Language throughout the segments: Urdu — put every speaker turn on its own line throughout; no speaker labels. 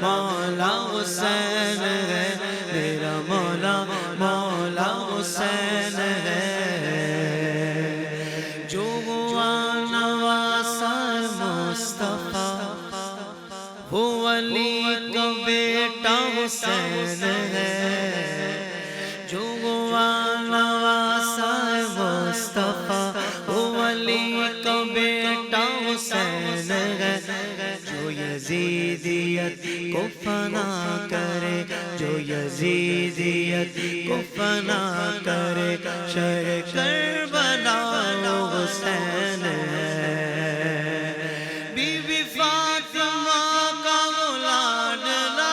مولا حسین ہے، میرا مولا مولا حسین ہے۔ جو ہوا نواسا مصطفیٰ، وہ علی کا بیٹا حسین ہے۔ جو ہوا نواسا مصطفیٰ، وہ علی کا بیٹا حسین ہے۔ جو یزیدیت کو فنا کرے، جو یزیدیت کو فنا کرے، شر کربلا حسین ہے۔ بی بی فاطمہ کا وہ لاڈلا،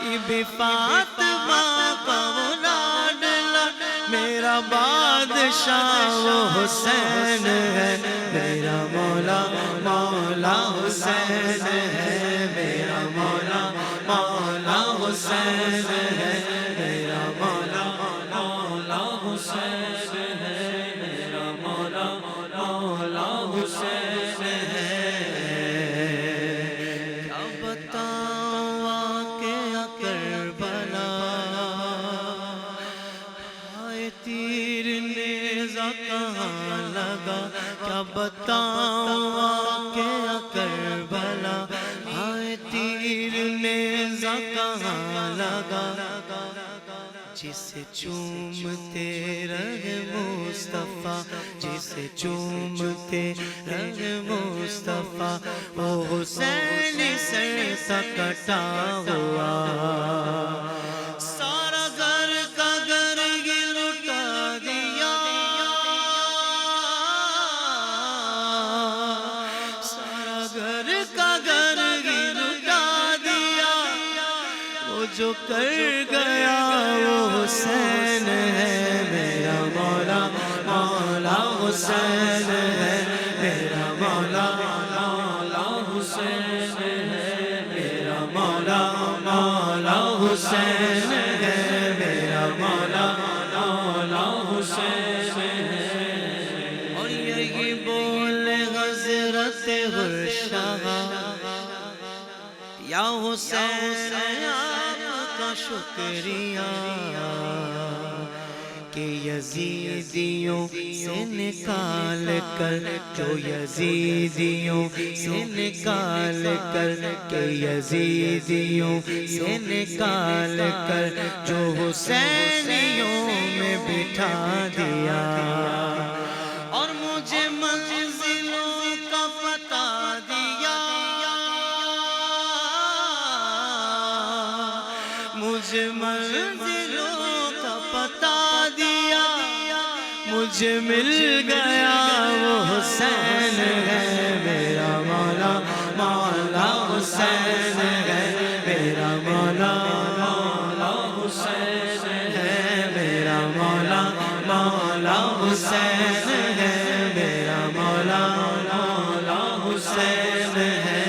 بی بی فاطمہ کا وہ لاڈلا، میرا بادشاہ وہ حسین ہے، میرا مولا مولا حسین ہے، میرا مولا مولا حسین ہے، میرا مولا مولا حسین ہے، میرا مولا مولا حسین ہے۔ کیا بتاؤں واقعہ کربلا، ہائے تیر نیزہ کہاں لگا، کیا بتاؤں واقعہ کربلا، ہائے تیر نیزہ کہاں لگا۔ جسے چومتے رنگ مصطفیٰ، جسے چومتے رنگ مصطفیٰ، وہ حسین سر سے کٹا ہوا۔ سارا گھر کا گھر ہی لٹا دیا، سارا گھر کا گھر ہی لٹا دیا۔ وہ جو کر گیا وہ حسین ہے، میرا مولا مولا حسین ہے، میرا مولا مولا حسین ہے، میرا مولا مولا حسین ہے، میرا مولا مولا حسین ہے۔ اور یہی بولے حضرت ہرشاہ، یا حسین آپ کا شکریہ کہ یزیدیوں سے نکال کر، جو یزیدیوں سے نکال کر، کہ یزیدیوں سے نکال کر، جو حسینیوں میں بٹھا دیا۔ اور مجھے منزلوں کا پتہ دیا، مجھے منزلوں کا پتہ دیا، مجھے مل گیا وہ حسین ہے، میرا مولا مولا حسین ہے، میرا مولا مولا حسین ہے، میرا مولا مولا حسین ہے، میرا مولا مولا حسین ہے۔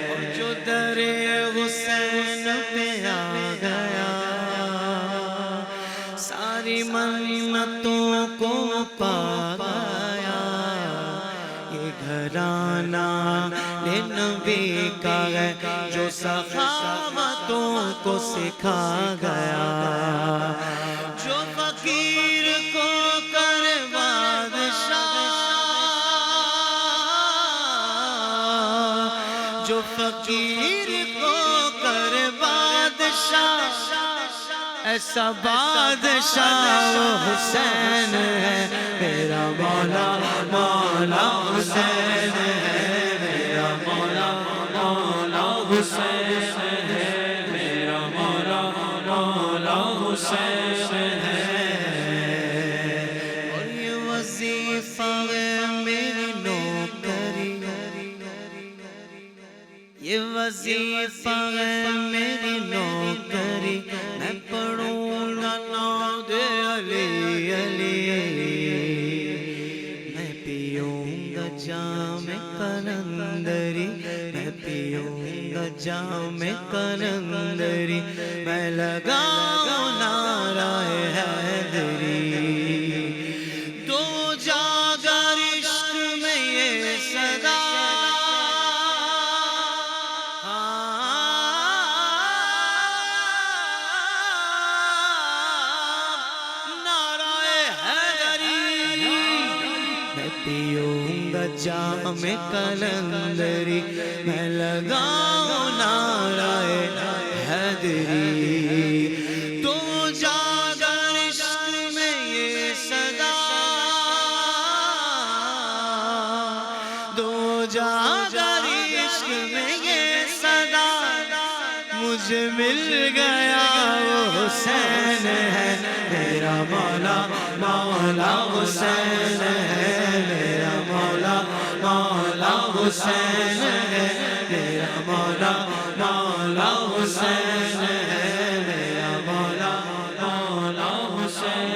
اور جو در حسین پہ آ گیا، ساری منتوں کو پا گیا۔ یہ گھرانہ نبی کا ہے، جو سخاوتوں کو سکھا گیا، جو فقیر کو کرے بادشاہ، جو فقیر کو کرے بادشاہ، ایسا بادشاہ وہ حسین ہے، میرا مولا مولا حسین ہے، میرا مولا مولا حسین ہے، میرا مولا مولا حسین ہے۔ اور یہ وظیفہ ہے میری نوکری، یہ وظیفہ ہے میری نوکری، میں پڑھوں گا نعت علی علی، میں پیوں گا جام کلندری، میں پیوں گا جام کلندری، میں لگاؤں نعرہ حیدری۔ دو جاگر عشق میں یہ پیوں گا جام کلندری میں لگاؤں نعرہ حیدری تو جاگر عشق میں یہ صدا دو جاگر عشق میں یہ صدا مجھے مل گیا وہ حسین ہے میرا مولا مولا حسین ہے میرا مولا مولا حسین ہے میرا مولا مولا حسین ہے میرا مولا مولا حسین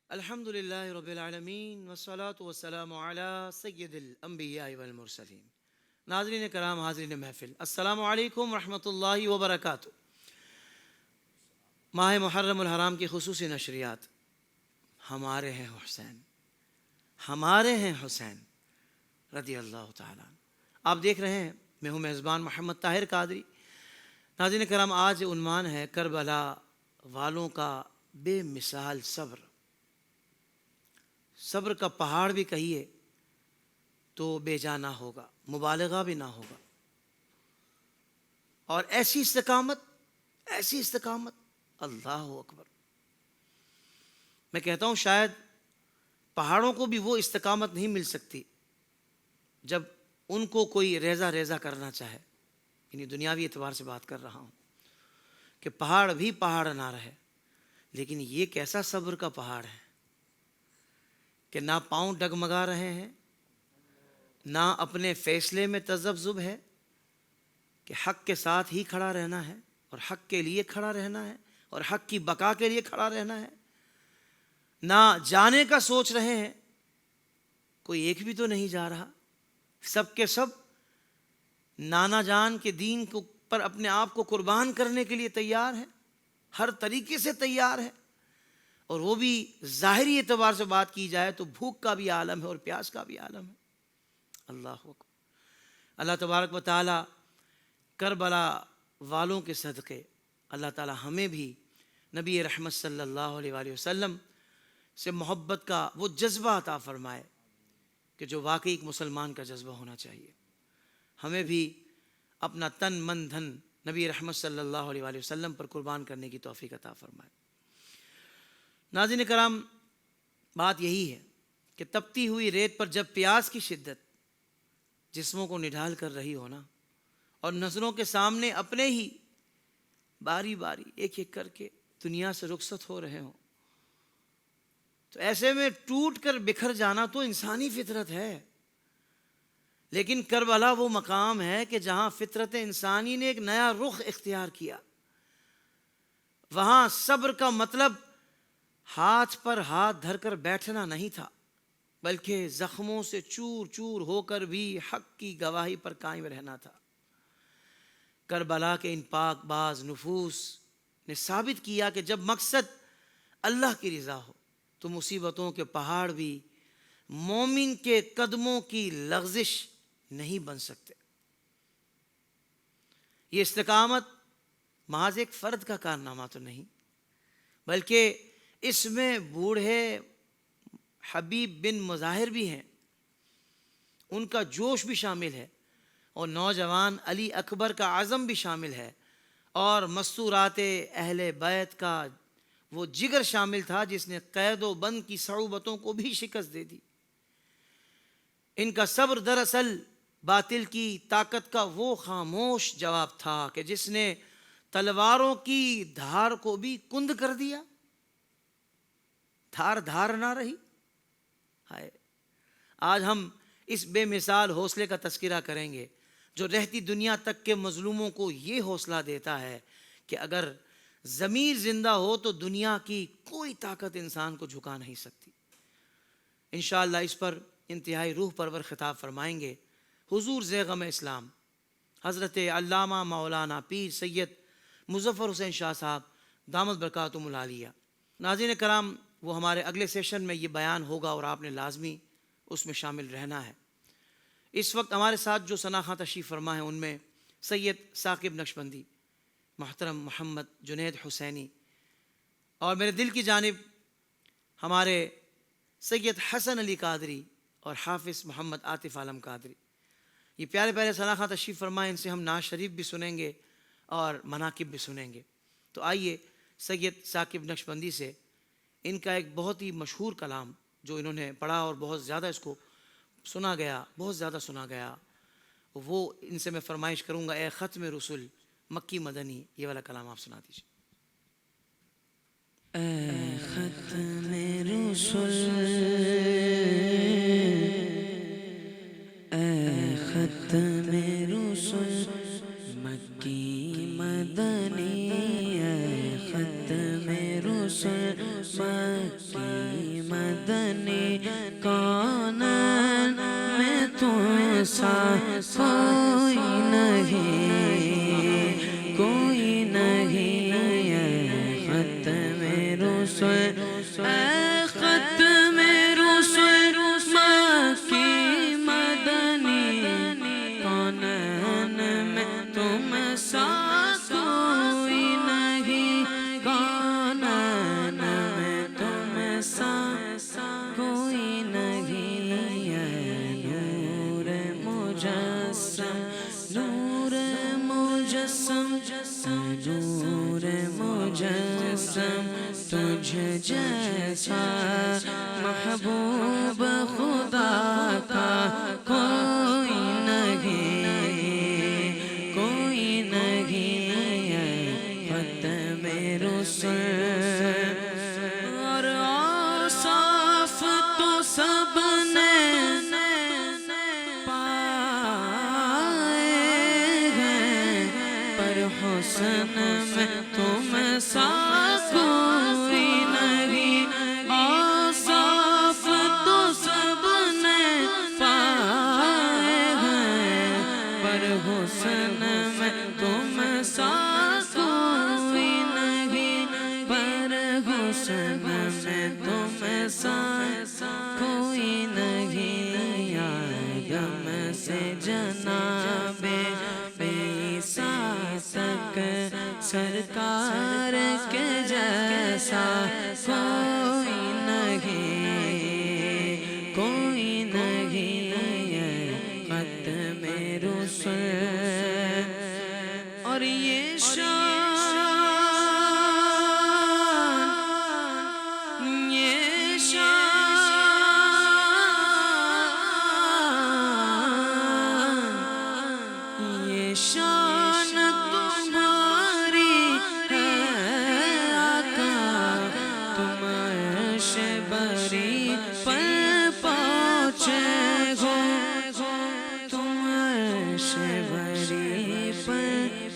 الحمد للہ رب العالمین والصلاة والسلام علی سید الانبیاء والمرسلین. ناظرین کرام، حاضرین محفل، السلام علیکم ورحمۃ اللہ وبرکاتہ. ماہ محرم الحرام کی خصوصی نشریات ہمارے ہیں حسین، ہمارے ہیں حسین رضی اللہ تعالیٰ. آپ دیکھ رہے ہیں، میں ہوں میزبان محمد طاہر قادری. ناظرین کرام، آج عنوان ہے کربلا والوں کا بے مثال صبر. صبر کا پہاڑ بھی کہیے تو بے جا نہ ہوگا، مبالغہ بھی نہ ہوگا. اور ایسی استقامت اللہ اکبر. میں کہتا ہوں شاید پہاڑوں کو بھی وہ استقامت نہیں مل سکتی جب ان کو کوئی ریزہ کرنا چاہے. یعنی دنیاوی اعتبار سے بات کر رہا ہوں کہ پہاڑ بھی پہاڑ نہ رہے، لیکن یہ کیسا صبر کا پہاڑ ہے کہ نہ پاؤں ڈگمگا رہے ہیں، نہ اپنے فیصلے میں تذبذب ہے کہ حق کے ساتھ ہی کھڑا رہنا ہے اور حق کے لیے کھڑا رہنا ہے اور حق کی بقا کے لیے کھڑا رہنا ہے. نہ جانے کا سوچ رہے ہیں، کوئی ایک بھی تو نہیں جا رہا. سب کے سب نانا جان کے دین پر اپنے آپ کو قربان کرنے کے لیے تیار ہیں، ہر طریقے سے تیار ہے. اور وہ بھی ظاہری اعتبار سے بات کی جائے تو بھوک کا بھی عالم ہے اور پیاس کا بھی عالم ہے. اللہ اکبر. اللہ تبارک و تعالی کربلا والوں کے صدقے اللہ تعالی ہمیں بھی نبی رحمت صلی اللہ علیہ وآلہ وسلم سے محبت کا وہ جذبہ عطا فرمائے کہ جو واقعی ایک مسلمان کا جذبہ ہونا چاہیے. ہمیں بھی اپنا تن من دھن نبی رحمت صلی اللہ علیہ وآلہ وسلم پر قربان کرنے کی توفیق عطا فرمائے. ناظرین کرام، بات یہی ہے کہ تپتی ہوئی ریت پر جب پیاس کی شدت جسموں کو نڈھال کر رہی ہو نا، اور نظروں کے سامنے اپنے ہی باری باری ایک ایک کر کے دنیا سے رخصت ہو رہے ہوں، تو ایسے میں ٹوٹ کر بکھر جانا تو انسانی فطرت ہے. لیکن کربلا وہ مقام ہے کہ جہاں فطرت انسانی نے ایک نیا رخ اختیار کیا. وہاں صبر کا مطلب ہاتھ پر ہاتھ دھر کر بیٹھنا نہیں تھا، بلکہ زخموں سے چور چور ہو کر بھی حق کی گواہی پر قائم رہنا تھا. کربلا کے ان پاک باز نفوس نے ثابت کیا کہ جب مقصد اللہ کی رضا ہو تو مصیبتوں کے پہاڑ بھی مومن کے قدموں کی لغزش نہیں بن سکتے. یہ استقامت محض ایک فرد کا کارنامہ تو نہیں، بلکہ اس میں بوڑھے حبیب بن مظاہر بھی ہیں، ان کا جوش بھی شامل ہے، اور نوجوان علی اکبر کا عزم بھی شامل ہے، اور مستورات اہل بیت کا وہ جگر شامل تھا جس نے قید و بند کی صعوبتوں کو بھی شکست دے دی. ان کا صبر دراصل باطل کی طاقت کا وہ خاموش جواب تھا کہ جس نے تلواروں کی دھار کو بھی کند کر دیا. دھار نہ رہی. ہائے، آج ہم اس بے مثال حوصلے کا تذکرہ کریں گے جو رہتی دنیا تک کے مظلوموں کو یہ حوصلہ دیتا ہے کہ اگر ضمیر زندہ ہو تو دنیا کی کوئی طاقت انسان کو جھکا نہیں سکتی. انشاءاللہ اس پر انتہائی روح پرور خطاب فرمائیں گے حضور زیغم اسلام حضرت علامہ مولانا پیر سید مظفر حسین شاہ صاحب دامت برکاتہم العالیہ۔ ناظرین کرام، وہ ہمارے اگلے سیشن میں یہ بیان ہوگا اور آپ نے لازمی اس میں شامل رہنا ہے۔ اس وقت ہمارے ساتھ جو ثناء تشریف فرما ہیں ان میں سید ثاقب نقشبندی، محترم محمد جنید حسینی، اور میرے دل کی جانب ہمارے سید حسن علی قادری اور حافظ محمد عاطف عالم قادری۔ یہ پیارے پیارے ثناء تشریف فرمائے، ان سے ہم نعت شریف بھی سنیں گے اور مناقب بھی سنیں گے۔ تو آئیے سید ثاقب نقشبندی سے ان کا ایک بہت ہی مشہور کلام جو انہوں نے پڑھا اور بہت زیادہ اس کو سنا گیا، بہت زیادہ سنا گیا، وہ ان سے میں فرمائش کروں گا، اے ختم رسول مکی مدنی، یہ والا کلام آپ سنا دیجیے۔
اے ختم رسول، اے ختم رسول مکی مدنی، اے ختم رسول مکی مدنی، کون میں تم سا کوئی نہیں، کوئی نہیں، اے ختم رسول، اے ختم رسول مکی مدنی، کون میں تم سا کوئی نہیں، کون میں تم سا کوئی نہیں، اے نور مجسم، نور مجسم، نور مجسم، تجھ جیسا محبوب خدا کا کوئی نہیں، کوئی نہیں، اے ختم رسول، اور اوصاف تو سب نے پائے ہیں، پر حسن میں تم سا کوئی نہیں، اوصاف تو سب نے پائے ہیں، پر حسن میں تم سا کوئی نہیں، پر حسن میں تم سا کوئی نہیں، آدم سے جناب عیسیٰ تک سرکار کے جیسا کوئی نہیں، کوئی نہیں، اے ختم رسول، اور یہ شان، یہ شان، یہ شان تمہاری ہے آقا، تم عرش بری پر پہنچے ہو، تم عرش بری پر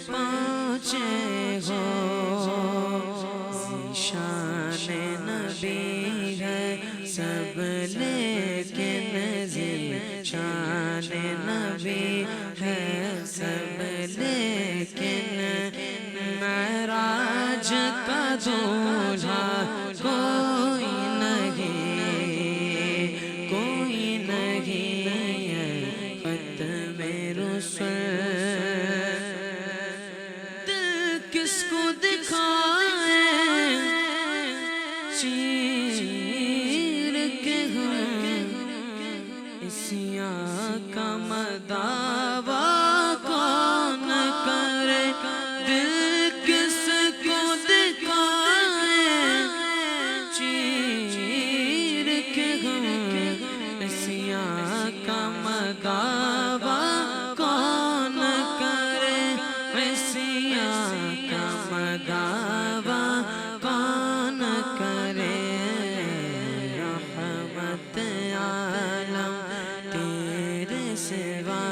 پہنچے ہو، ذیشان نبی ہے سب لیکن ذیشان نبی ہے سب لیکن، معراج کا دولہا کوئی نہیں، کوئی نہیں، اے ختم رسول، دل کس کو دکھائے چیر کے ہم، اسی آقا مداوا کون کرے، دل کس کو دکھائے چیر کے ہم، اسی آقا مداوا کون کرے، اسی آقا مداوا کون کرے، رحمت عالم تیرے سوا،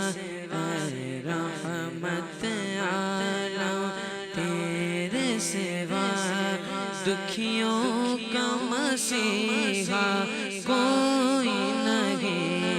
اے رحمت عالم تیرے سوا، دکھیوں کا مسیحا کوئی نہیں،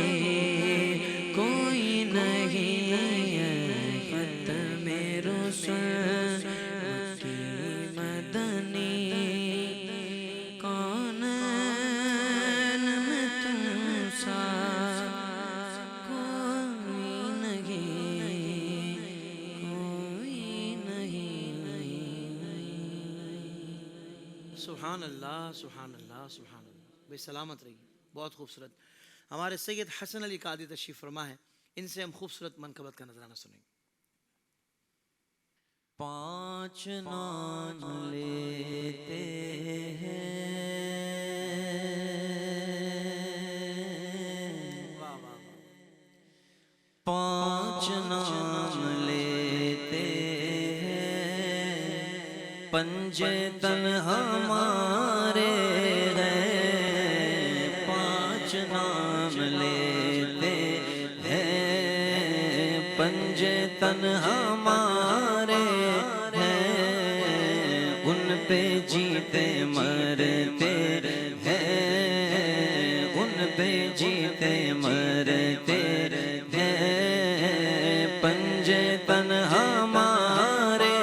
سبحان اللہ سبحان اللہ سبحان اللہ. بھائی سلامت رہیے. بہت خوبصورت. ہمارے سید حسن علی قادری تشریف فرما ہے, ان سے ہم خوبصورت منقبت کا نذرانہ سنیں گے.
5 نام لیتے ہیں,
واہ واہ واہ.
5 نام لیتے ہیں, پنجتن ہمارے ہیں. 5 نام لیتے ہیں, پنجتن ہمارے ہیں. ان پہ جیتے مرتے ہیں, ان پہ جیتے مرتے ہیں. پنجتن ہمارے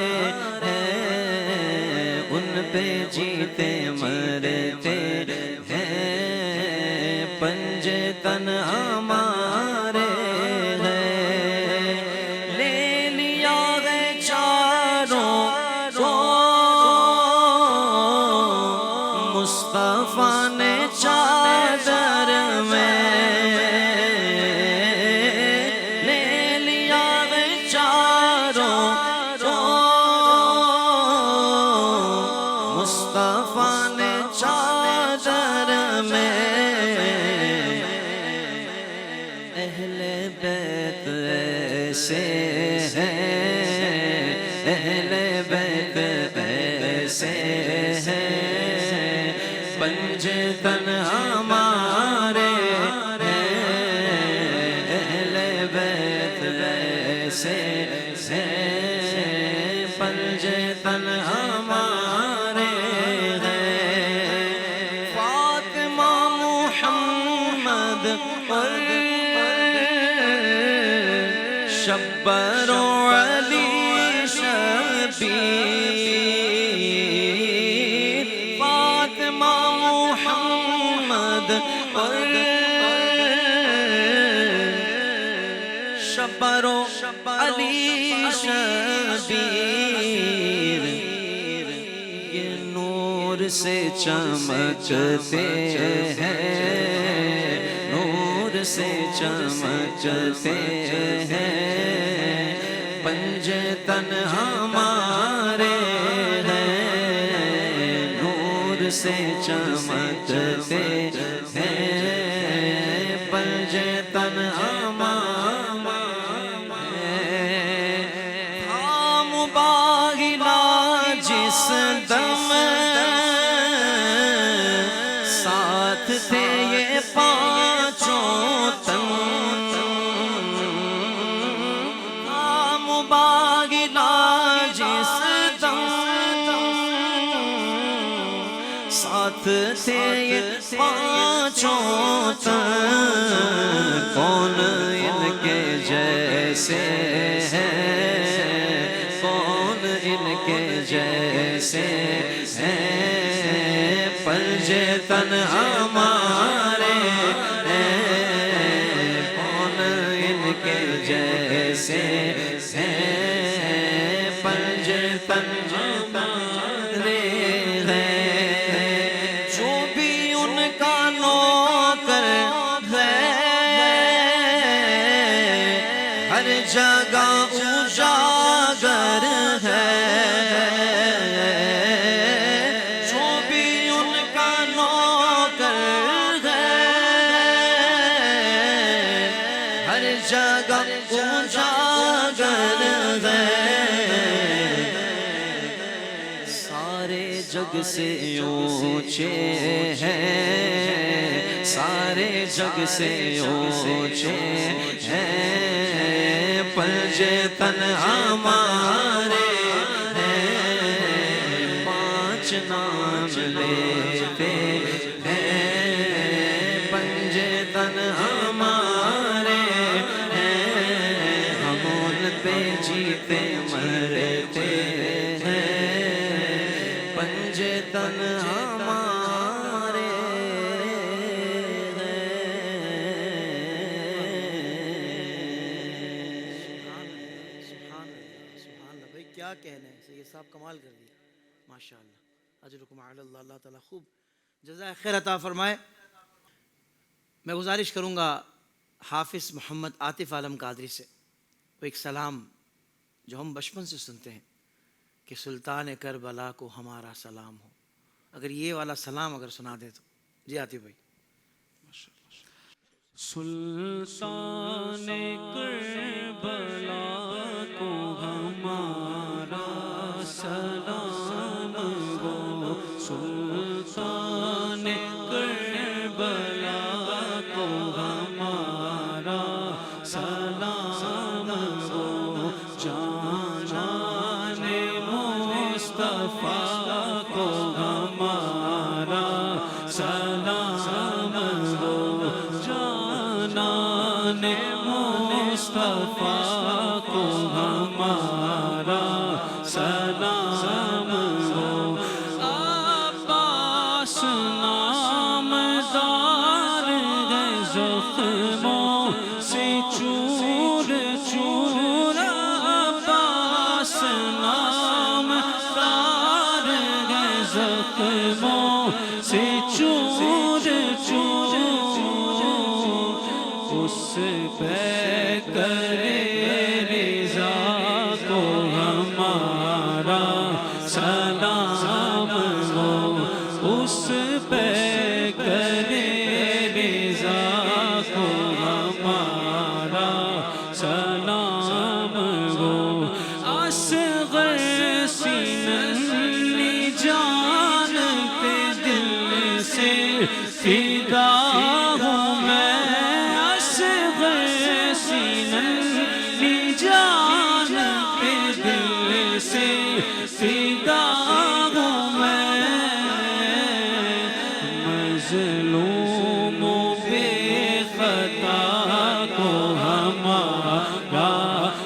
ہیں, ان پہ جیتے مرتے ہیں. پنجتن ہمارے ہیں. لے لیا ہے چاروں کو مصطفیٰ نے چادر میں. لے لیا ہے چاروں کو مصطفیٰ نے چادر میں. اہل بیت ایسے ہیں, اہل بیت ایسے ہیں. پنجتن ہمارے ہیں, اہل بیت ایسے ہیں. پنجتن ہمارے ہیں. فاطمہ محمد اور شبر و علی شبیر. فاطمہ محمد اور شبر و علی شبیر. یہ نور سے چمکتے ہیں, نور سے چمکتے ہیں. پنجتن ہمارے ہیں, نور سے چمکتے ہیں. پنجتن ہمارے ہیں. ہم باغنا جس دم ساتھ تھے یہ 5 تن. ہم باغنا جس دم ساتھ تھے یہ 5 تن. کون ان کے جیسے ہیں, کون ان کے جیسے ہیں. پنجتن ہمارے ہیں, کون ان کے جیسے ہیں. پنجتن ہمارے ہیں. جو بھی ان کا نوکر ہے, ہر جگہ اجاگر ہے. جو بھی ان کا نوکر ہے, ہر جگہ اجاگر ہے. سارے جگ سے اونچے ہیں, سارے جگ سے اونچے ہیں. پنجتن ہمارے ہیں, 5 نام لیتے ہیں. پنجتن ہمارے ہیں, ہم ان پہ جیتے مرتے ہیں. پنجتن ہمارے ہیں.
سبحان اللہ سبحان اللہ. بھائی کیا کہنا ہے, سید صاحب کمال کر دیا ماشاء اللہ. اجرکم علی اللہ، اللہ تعالیٰ خوب جزائے خیر عطا فرمائے۔ میں گزارش کروں گا حافظ محمد عاطف عالم قادری سے وہ ایک سلام جو ہم بچپن سے سنتے ہیں کہ سلطان کربلا کو ہمارا سلام ہو، اگر یہ والا سلام اگر سنا دیں تو۔ جی عاطف بھائی۔
سلطان کربلا کو ہمارا سلام ہو، سلطان کربلا کو ہمارا سلام ہو، جانان مصطفیٰ کو ہمارا سلام ہو، جانان مصطفیٰ کو ہمارا سلام ہو، عباس نامدار ہے زخموں سے چور چور، عباس نامدار ہے زخموں سے چور چور، اس پہ کرے رضا کو ہمارا سلام ہو، اس پہ کرے رضا کو ہمارا سلام ہو، اصغر سینی جان پہ دل سے فدا ہوں میں، اصغر سینی جان پہ دل سے فدا ہوں میں، مظلوم و بے خطا کو ہمارا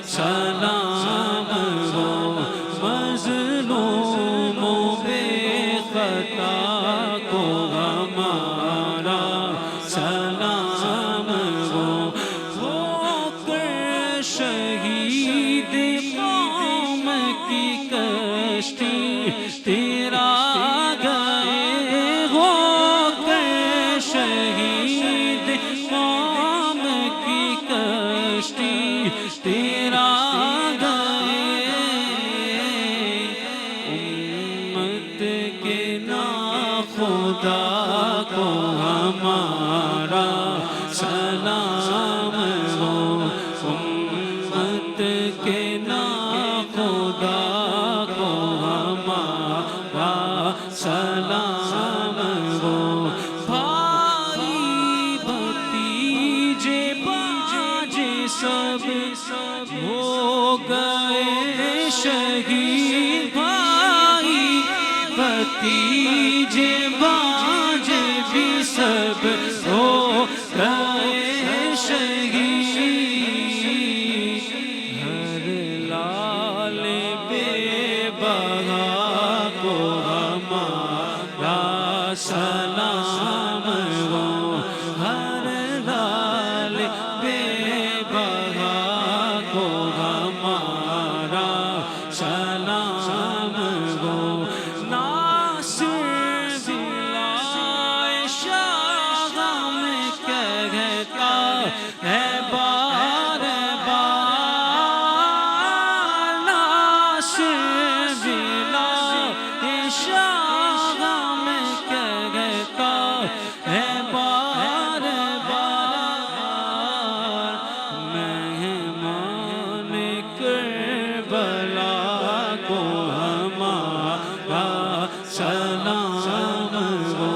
سلام ہو، مظلوم و بے خطا کو ہمارا سلام ہو، ہو کر شہید قوم کی کشتی تیرا گئے، ہو کر شہید قوم کی کشتی تیرا گئے، امت کے ناخدا کو ہمارا سلام ہو، امت کے ناخدا کو ہمارا سلام ہو، بھائی بھتیجے باجے سب ہو گئے شہید، بھائی بھتیجے باجے بھی سب ہو گئے شہید، ہر لال بے بہا کو ہمارا سلام ہو، ہر لال بے بہا کو ہمارا سلام ہو، ناصر ضلع شاہ میں کہتا ہے بار بار، ناصر ضلع شاہ میں کہتا ہے بار بار، مہمان کربلا کو ہمارا سلام ہو،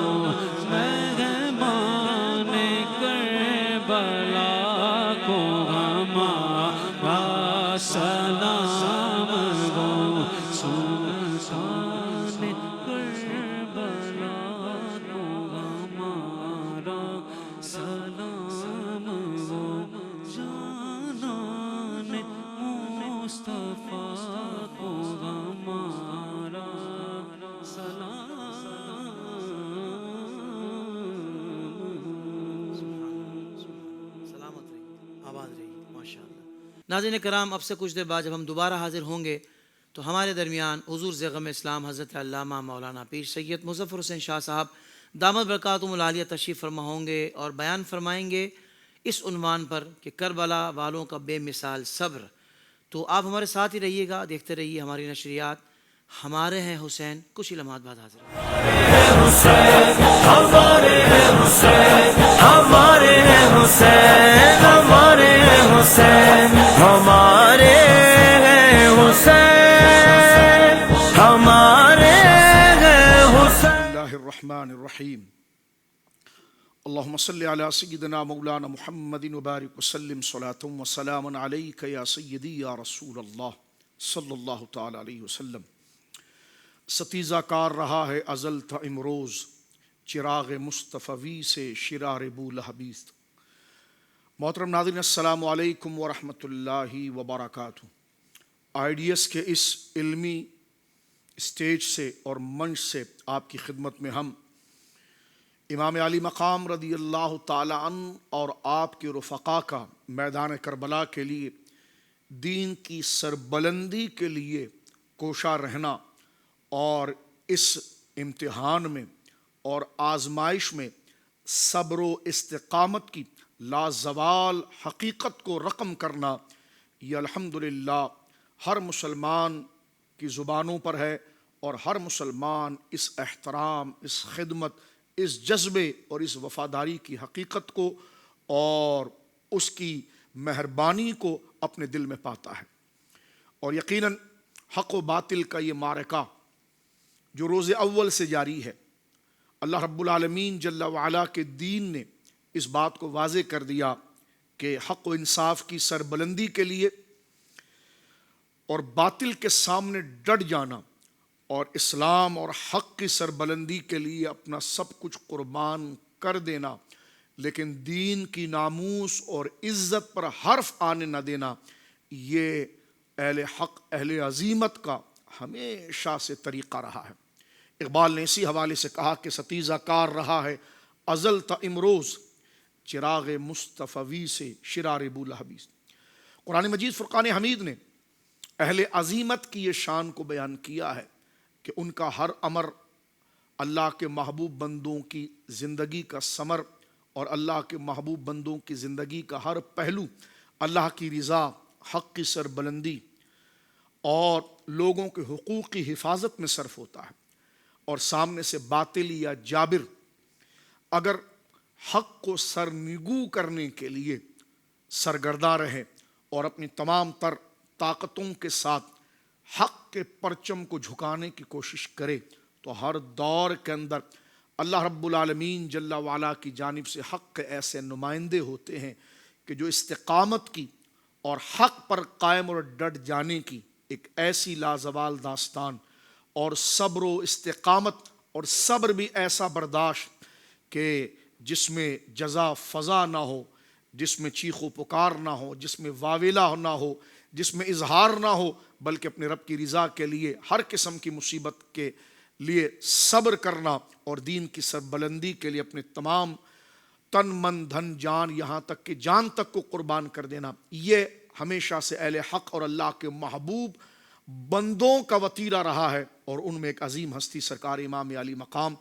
مہمان کربلا کو ہمارا سلام ہو، سلطان کربلا کو ہمارا سلام ہو، جانان مصطفیٰ کو ہمارا سلام
سلامت رہیے، آباد رہیے، ماشاءاللہ۔ ناظرین کرام، اب سے کچھ دیر بعد جب ہم دوبارہ حاضر ہوں گے تو ہمارے درمیان حضور زیغم اسلام حضرت علامہ مولانا پیر سید مظفر حسین شاہ صاحب دامت برکاتہم العالیہ تشریف فرما ہوں گے اور بیان فرمائیں گے اس عنوان پر کہ کربلا والوں کا بے مثال صبر۔ تو آپ ہمارے ساتھ ہی رہیے گا، دیکھتے رہیے ہماری نشریات۔ ہمارے ہیں حسین، کچھ ہی لمحات بعد حاضر ہیں۔
ہمارے ہیں حسین، ہمارے ہیں حسین، ہمارے ہیں حسین، ہمارے ہیں حسین، ہمارے ہیں حسین۔
اللہ الرحمن الرحیم۔ اللہم صلی علی سیدنا مولانا محمد وبارک وسلم صلاۃ و سلام علیک یا سیدی یا رسول اللہ صلی اللہ تعالی علیہ وسلم۔ ستیزہ کار رہا ہے ازل تھا امروز، چراغ مصطفی سے شرار بولہبیز۔ محترم ناظرین السلام علیکم ورحمۃ اللہ وبرکاتہ۔ آئیڈیس کے اس علمی اسٹیج سے اور منچ سے آپ کی خدمت میں ہم امام علی مقام رضی اللہ تعالی عنہ اور آپ کے رفقا کا میدان کربلا کے لیے دین کی سربلندی کے لیے کوشاں رہنا اور اس امتحان میں اور آزمائش میں صبر و استقامت کی لازوال حقیقت کو رقم کرنا، یہ الحمدللہ ہر مسلمان کی زبانوں پر ہے، اور ہر مسلمان اس احترام، اس خدمت، اس جذبے اور اس وفاداری کی حقیقت کو اور اس کی مہربانی کو اپنے دل میں پاتا ہے۔ اور یقیناً حق و باطل کا یہ معرکہ جو روز اول سے جاری ہے، اللہ رب العالمین جل وعلا کے دین نے اس بات کو واضح کر دیا کہ حق و انصاف کی سربلندی کے لیے اور باطل کے سامنے ڈٹ جانا اور اسلام اور حق کی سربلندی کے لیے اپنا سب کچھ قربان کر دینا، لیکن دین کی ناموس اور عزت پر حرف آنے نہ دینا، یہ اہل حق، اہل عزیمت کا ہمیشہ سے طریقہ رہا ہے۔ اقبال نے اسی حوالے سے کہا کہ ستیزہ کار رہا ہے ازل تا امروز، چراغ مصطفی سے شرار بولہبیز۔ قرآن مجید فرقان حمید نے اہل عزیمت کی یہ شان کو بیان کیا ہے کہ ان کا ہر امر اللہ کے محبوب بندوں کی زندگی کا ثمر اور اللہ کے محبوب بندوں کی زندگی کا ہر پہلو اللہ کی رضا، حق کی سربلندی اور لوگوں کے حقوق کی حفاظت میں صرف ہوتا ہے۔ اور سامنے سے باطل یا جابر اگر حق کو سرنگو کرنے کے لیے سرگرداں رہے اور اپنی تمام تر طاقتوں کے ساتھ حق کے پرچم کو جھکانے کی کوشش کرے، تو ہر دور کے اندر اللہ رب العالمین جل وعلا کی جانب سے حق کے ایسے نمائندے ہوتے ہیں کہ جو استقامت کی اور حق پر قائم اور ڈٹ جانے کی ایک ایسی لازوال داستان، اور صبر و استقامت اور صبر بھی ایسا برداشت کہ جس میں جزا فضا نہ ہو، جس میں چیخ و پکار نہ ہو، جس میں واویلا نہ ہو، جس میں اظہار نہ ہو، بلکہ اپنے رب کی رضا کے لیے ہر قسم کی مصیبت کے لیے صبر کرنا اور دین کی سربلندی کے لیے اپنے تمام تن من دھن جان، یہاں تک کہ جان تک کو قربان کر دینا، یہ ہمیشہ سے اہل حق اور اللہ کے محبوب بندوں کا وتیرہ رہا ہے۔ اور ان میں ایک عظیم ہستی سرکار امام علی مقام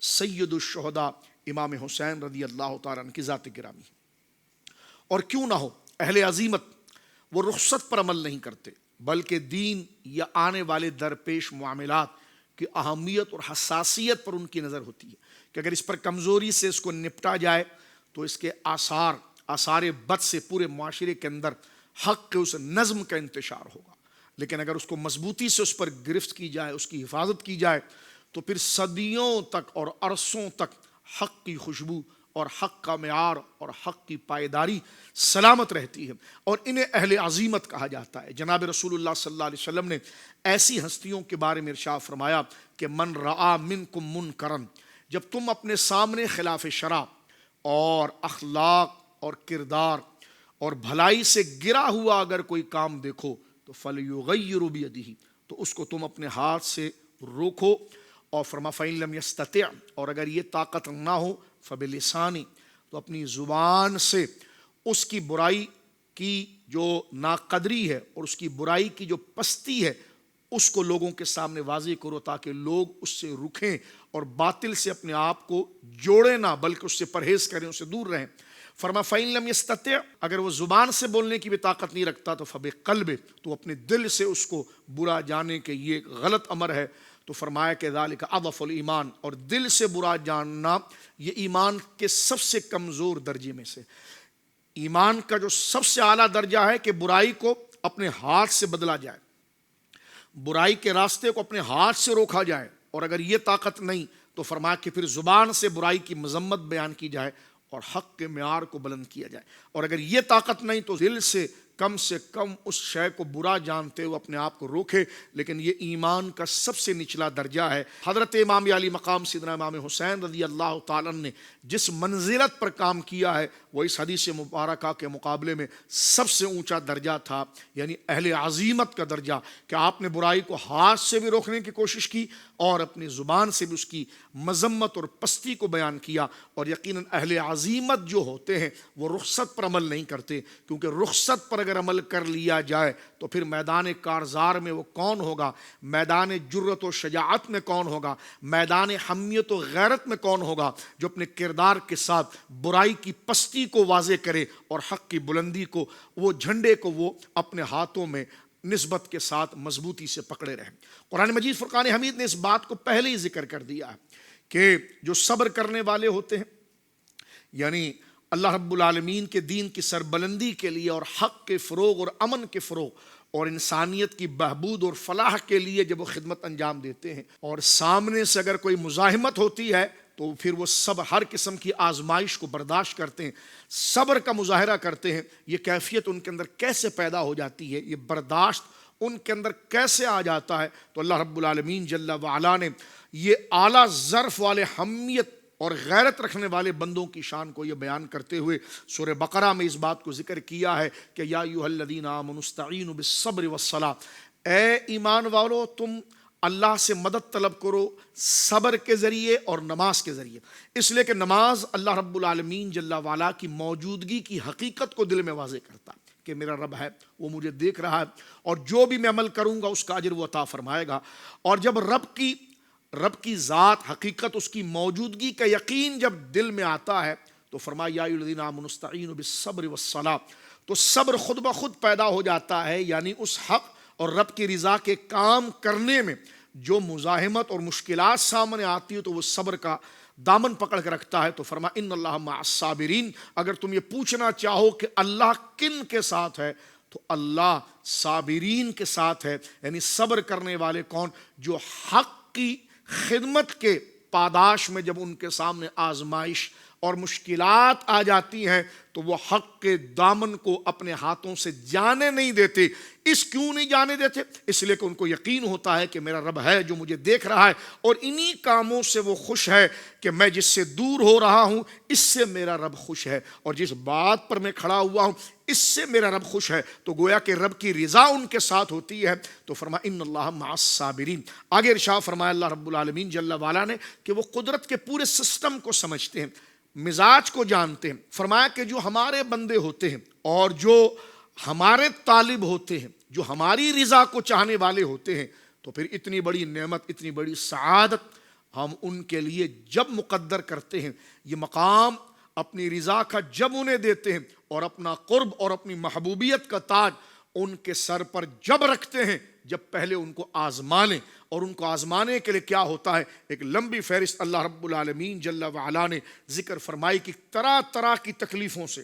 سید الشہداء امام حسین رضی اللہ تعالیٰ عنہ کی ذات گرامی۔ اور کیوں نہ ہو، اہل عزیمت وہ رخصت پر عمل نہیں کرتے، بلکہ دین یا آنے والے درپیش معاملات کی اہمیت اور حساسیت پر ان کی نظر ہوتی ہے کہ اگر اس پر کمزوری سے اس کو نپٹا جائے تو اس کے آثار بد سے پورے معاشرے کے اندر حق کے اس نظم کا انتشار ہوگا، لیکن اگر اس کو مضبوطی سے اس پر گرفت کی جائے، اس کی حفاظت کی جائے، تو پھر صدیوں تک اور عرصوں تک حق کی خوشبو اور حق کا معیار اور حق کی پائیداری سلامت رہتی ہے، اور انہیں اہل عزیمت کہا جاتا ہے۔ جناب رسول اللہ صلی اللہ علیہ وسلم نے ایسی ہستیوں کے بارے میں ارشاد فرمایا کہ من رعا منکم منکرن، جب تم اپنے سامنے خلاف شرع اور اخلاق اور کردار اور بھلائی سے گرا ہوا اگر کوئی کام دیکھو تو فَلْيُغَيِّرُ بِيَدِهِ، تو اس کو تم اپنے ہاتھ سے روکو، اور فرما فَإِن لَمْ يَسْتَطِعْ، اور اگر یہ طاقت نہ ہو فَبِلِسَانِ، تو اپنی زبان سے اس کی برائی کی جو ناقدری ہے اور اس کی برائی کی جو پستی ہے اس کو لوگوں کے سامنے واضح کرو تاکہ لوگ اس سے رکیں اور باطل سے اپنے آپ کو جوڑیں نہ بلکہ اس سے پرہیز کریں، اس سے دور رہیں۔ فرمایا فَإِن لَمْ يَسْتَطِعْ، اگر وہ زبان سے بولنے کی بھی طاقت نہیں رکھتا تو فَبِقَلْبِهِ، تو اپنے دل سے اس کو برا جانے کہ یہ غلط امر ہے۔ تو فرمایا کہ ذالک اضعف الایمان، اور دل سے برا جاننا یہ ایمان کے سب سے کمزور درجے میں سے۔ ایمان کا جو سب سے اعلیٰ درجہ ہے کہ برائی کو اپنے ہاتھ سے بدلا جائے، برائی کے راستے کو اپنے ہاتھ سے روکا جائے، اور اگر یہ طاقت نہیں تو فرمایا کہ پھر زبان سے برائی کی مذمت بیان کی جائے اور حق کے معیار کو بلند کیا جائے، اور اگر یہ طاقت نہیں تو دل سے کم اس شے کو برا جانتے ہوئے اپنے آپ کو روکے۔ لیکن یہ ایمان کا سب سے نچلا درجہ ہے۔ حضرت امام علی مقام سیدنا امام حسین رضی اللہ تعالیٰ نے جس منزلت پر کام کیا ہے وہ اس حدیث مبارکہ کے مقابلے میں سب سے اونچا درجہ تھا، یعنی اہل عزیمت کا درجہ، کہ آپ نے برائی کو ہاتھ سے بھی روکنے کی کوشش کی اور اپنی زبان سے بھی اس کی مذمت اور پستی کو بیان کیا۔ اور یقیناً اہل عزیمت جو ہوتے ہیں وہ رخصت پر عمل نہیں کرتے، کیونکہ رخصت پر اگر عمل کر لیا جائے تو پھر میدان کارزار میں وہ کون ہوگا، میدان جرت و شجاعت میں کون ہوگا، میدان حمیت و غیرت میں کون ہوگا جو اپنے کردار کے ساتھ برائی کی پستی کو واضح کرے اور حق کی بلندی کو، وہ جھنڈے کو وہ اپنے ہاتھوں میں نسبت کے ساتھ مضبوطی سے پکڑے رہیں۔ قرآن مجید فرقان حمید نے اس بات کو پہلے ہی ذکر کر دیا ہے کہ جو صبر کرنے والے ہوتے ہیں، یعنی اللہ رب العالمین کے دین کی سربلندی کے لیے اور حق کے فروغ اور امن کے فروغ اور انسانیت کی بہبود اور فلاح کے لیے جب وہ خدمت انجام دیتے ہیں اور سامنے سے اگر کوئی مزاحمت ہوتی ہے تو پھر وہ سب ہر قسم کی آزمائش کو برداشت کرتے ہیں، صبر کا مظاہرہ کرتے ہیں۔ یہ کیفیت ان کے اندر کیسے پیدا ہو جاتی ہے، یہ برداشت ان کے اندر کیسے آ جاتا ہے؟ تو اللہ رب العالمین جل وعلا نے یہ اعلیٰ ظرف والے حمیت اور غیرت رکھنے والے بندوں کی شان کو یہ بیان کرتے ہوئے سورہ بقرہ میں اس بات کو ذکر کیا ہے کہ یا ایھا الذین آمنوا استعینوا بالصبر والصلاۃ، اے ایمان والو تم اللہ سے مدد طلب کرو صبر کے ذریعے اور نماز کے ذریعے، اس لیے کہ نماز اللہ رب العالمین جل وعلا کی موجودگی کی حقیقت کو دل میں واضح کرتا ہے کہ میرا رب ہے، وہ مجھے دیکھ رہا ہے، اور جو بھی میں عمل کروں گا اس کا اجر وہ عطا فرمائے گا۔ اور جب رب کی ذات، حقیقت، اس کی موجودگی کا یقین جب دل میں آتا ہے تو فرمایا یا ایھا الذین آمنوا استعینوا بالصبر والصلاۃ، تو صبر خود بخود پیدا ہو جاتا ہے، یعنی اس حق اور رب کی رضا کے کام کرنے میں جو مزاحمت اور مشکلات سامنے آتی ہے تو وہ صبر کا دامن پکڑ کے رکھتا ہے۔ تو فرمایا ان اللہ مع الصابرین، اگر تم یہ پوچھنا چاہو کہ اللہ کن کے ساتھ ہے تو اللہ صابرین کے ساتھ ہے، یعنی صبر کرنے والے کون؟ جو حق کی خدمت کے پاداش میں جب ان کے سامنے آزمائش اور مشکلات آ جاتی ہیں تو وہ حق کے دامن کو اپنے ہاتھوں سے جانے نہیں دیتے۔ کیوں نہیں جانے دیتے؟ اس لیے کہ ان کو یقین ہوتا ہے کہ میرا رب ہے جو مجھے دیکھ رہا ہے، اور انہی کاموں سے وہ خوش ہے کہ میں جس سے دور ہو رہا ہوں اس سے میرا رب خوش ہے، اور جس بات پر میں کھڑا ہوا ہوں اس سے میرا رب خوش ہے۔ تو گویا کہ رب کی رضا ان کے ساتھ ہوتی ہے۔ تو فرمایا ان اللہ مع الصابرین۔ آگے ارشاد فرمایا اللہ رب العالمین جل وعلا نے کہ وہ قدرت کے پورے سسٹم کو سمجھتے ہیں، مزاج کو جانتے ہیں۔ فرمایا کہ جو ہمارے بندے ہوتے ہیں اور جو ہمارے طالب ہوتے ہیں، جو ہماری رضا کو چاہنے والے ہوتے ہیں، تو پھر اتنی بڑی نعمت، اتنی بڑی سعادت ہم ان کے لیے جب مقدر کرتے ہیں، یہ مقام اپنی رضا کا جب انہیں دیتے ہیں اور اپنا قرب اور اپنی محبوبیت کا تاج ان کے سر پر جب رکھتے ہیں، جب پہلے ان کو آزما لیں۔ اور ان کو آزمانے کے لیے کیا ہوتا ہے؟ ایک لمبی فہرست اللہ رب العالمین جل وعلا نے ذکر فرمائی کہ طرح طرح کی تکلیفوں سے،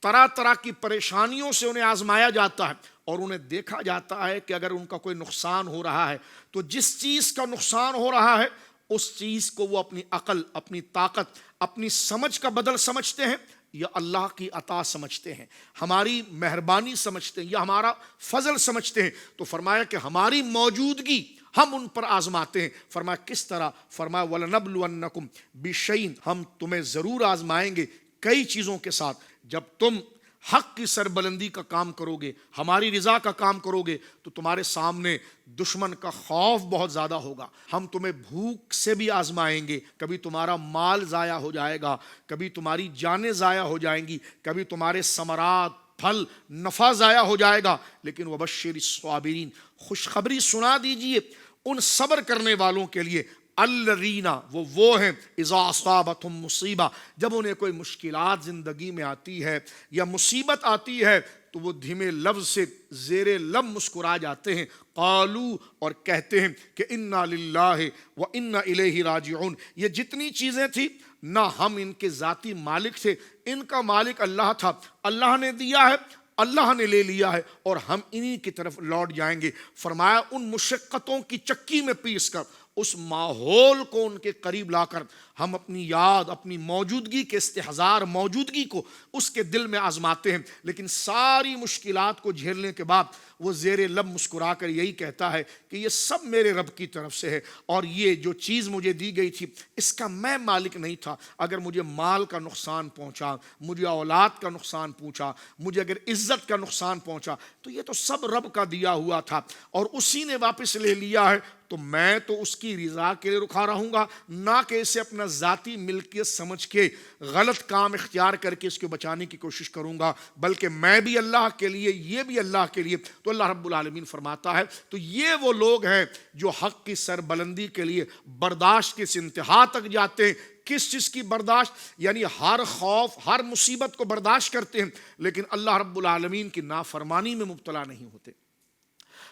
طرح طرح کی پریشانیوں سے انہیں آزمایا جاتا ہے، اور انہیں دیکھا جاتا ہے کہ اگر ان کا کوئی نقصان ہو رہا ہے تو جس چیز کا نقصان ہو رہا ہے اس چیز کو وہ اپنی عقل، اپنی طاقت، اپنی سمجھ کا بدل سمجھتے ہیں یا اللہ کی عطا سمجھتے ہیں، ہماری مہربانی سمجھتے ہیں یا ہمارا فضل سمجھتے ہیں۔ تو فرمایا کہ ہماری موجودگی ہم ان پر آزماتے ہیں۔ فرمایا کس طرح؟ فرمایا وَلَنَبْلُوَنَّكُمْ بِشَيْءٍ، ہم تمہیں ضرور آزمائیں گے کئی چیزوں کے ساتھ۔ جب تم حق کی سربلندی کا کام کرو گے، ہماری رضا کا کام کرو گے، تو تمہارے سامنے دشمن کا خوف بہت زیادہ ہوگا۔ ہم تمہیں بھوک سے بھی آزمائیں گے، کبھی تمہارا مال ضائع ہو جائے گا، کبھی تمہاری جانیں ضائع ہو جائیں گی، کبھی تمہارے ثمرات، پھل نفع ضائع ہو جائے گا. لیکن وبشر الصابرین، خوشخبری سنا دیجئے ان صبر کرنے والوں کے لیے. الذین، وہ ہیں اذا اصابتہم مصیبہ، جب انہیں کوئی مشکلات زندگی میں آتی ہے یا مصیبت آتی ہے تو وہ دھیمے لفظ سے زیر لب مسکرا جاتے ہیں. قالو، اور کہتے ہیں کہ انا للہ و انا الیہ راجعون. یہ جتنی چیزیں تھیں نہ ہم ان کے ذاتی مالک تھے، ان کا مالک اللہ تھا. اللہ نے دیا ہے، اللہ نے لے لیا ہے، اور ہم انہی کی طرف لوٹ جائیں گے. فرمایا ان مشقتوں کی چکی میں پیس کر، اس ماحول کو ان کے قریب لا کر ہم اپنی یاد، اپنی موجودگی کے استحضار موجودگی کو اس کے دل میں آزماتے ہیں. لیکن ساری مشکلات کو جھیلنے کے بعد وہ زیر لب مسکرا کر یہی کہتا ہے کہ یہ سب میرے رب کی طرف سے ہے، اور یہ جو چیز مجھے دی گئی تھی اس کا میں مالک نہیں تھا. اگر مجھے مال کا نقصان پہنچا، مجھے اولاد کا نقصان پہنچا، مجھے اگر عزت کا نقصان پہنچا، تو یہ تو سب رب کا دیا ہوا تھا اور اسی نے واپس لے لیا ہے. تو میں تو اس کی رضا کے لیے رکھا رہوں گا، نہ کہ اسے اپنا ذاتی ملکیت سمجھ کے غلط کام اختیار کر کے اس کو بچانے کی کوشش کروں گا، بلکہ میں بھی اللہ کے لیے، یہ بھی اللہ کے لیے. تو اللہ رب العالمین فرماتا ہے تو یہ وہ لوگ ہیں جو حق کی سربلندی کے لیے برداشت کے اس انتہا تک جاتے ہیں. کس چیز کی برداشت؟ یعنی ہر خوف، ہر مصیبت کو برداشت کرتے ہیں، لیکن اللہ رب العالمین کی نافرمانی میں مبتلا نہیں ہوتے.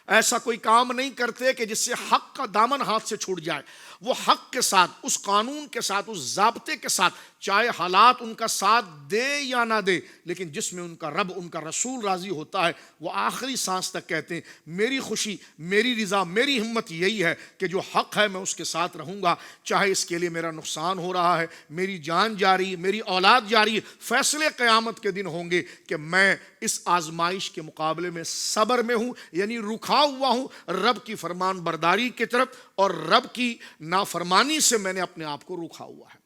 ایسا کوئی کام نہیں کرتے کہ جس سے حق کا دامن ہاتھ سے چھوٹ جائے. وہ حق کے ساتھ، اس قانون کے ساتھ، اس ضابطے کے ساتھ، چاہے حالات ان کا ساتھ دے یا نہ دے، لیکن جس میں ان کا رب، ان کا رسول راضی ہوتا ہے، وہ آخری سانس تک کہتے ہیں میری خوشی، میری رضا، میری ہمت یہی ہے کہ جو حق ہے میں اس کے ساتھ رہوں گا، چاہے اس کے لیے میرا نقصان ہو رہا ہے، میری جان جاری، میری اولاد جاری. فیصلے قیامت کے دن ہوں گے کہ میں اس آزمائش کے مقابلے میں صبر میں ہوں، یعنی رکھا ہوا ہوں رب کی فرمان برداری کی طرف، اور رب کی نافرمانی سے میں نے اپنے آپ کو روکا ہوا ہے.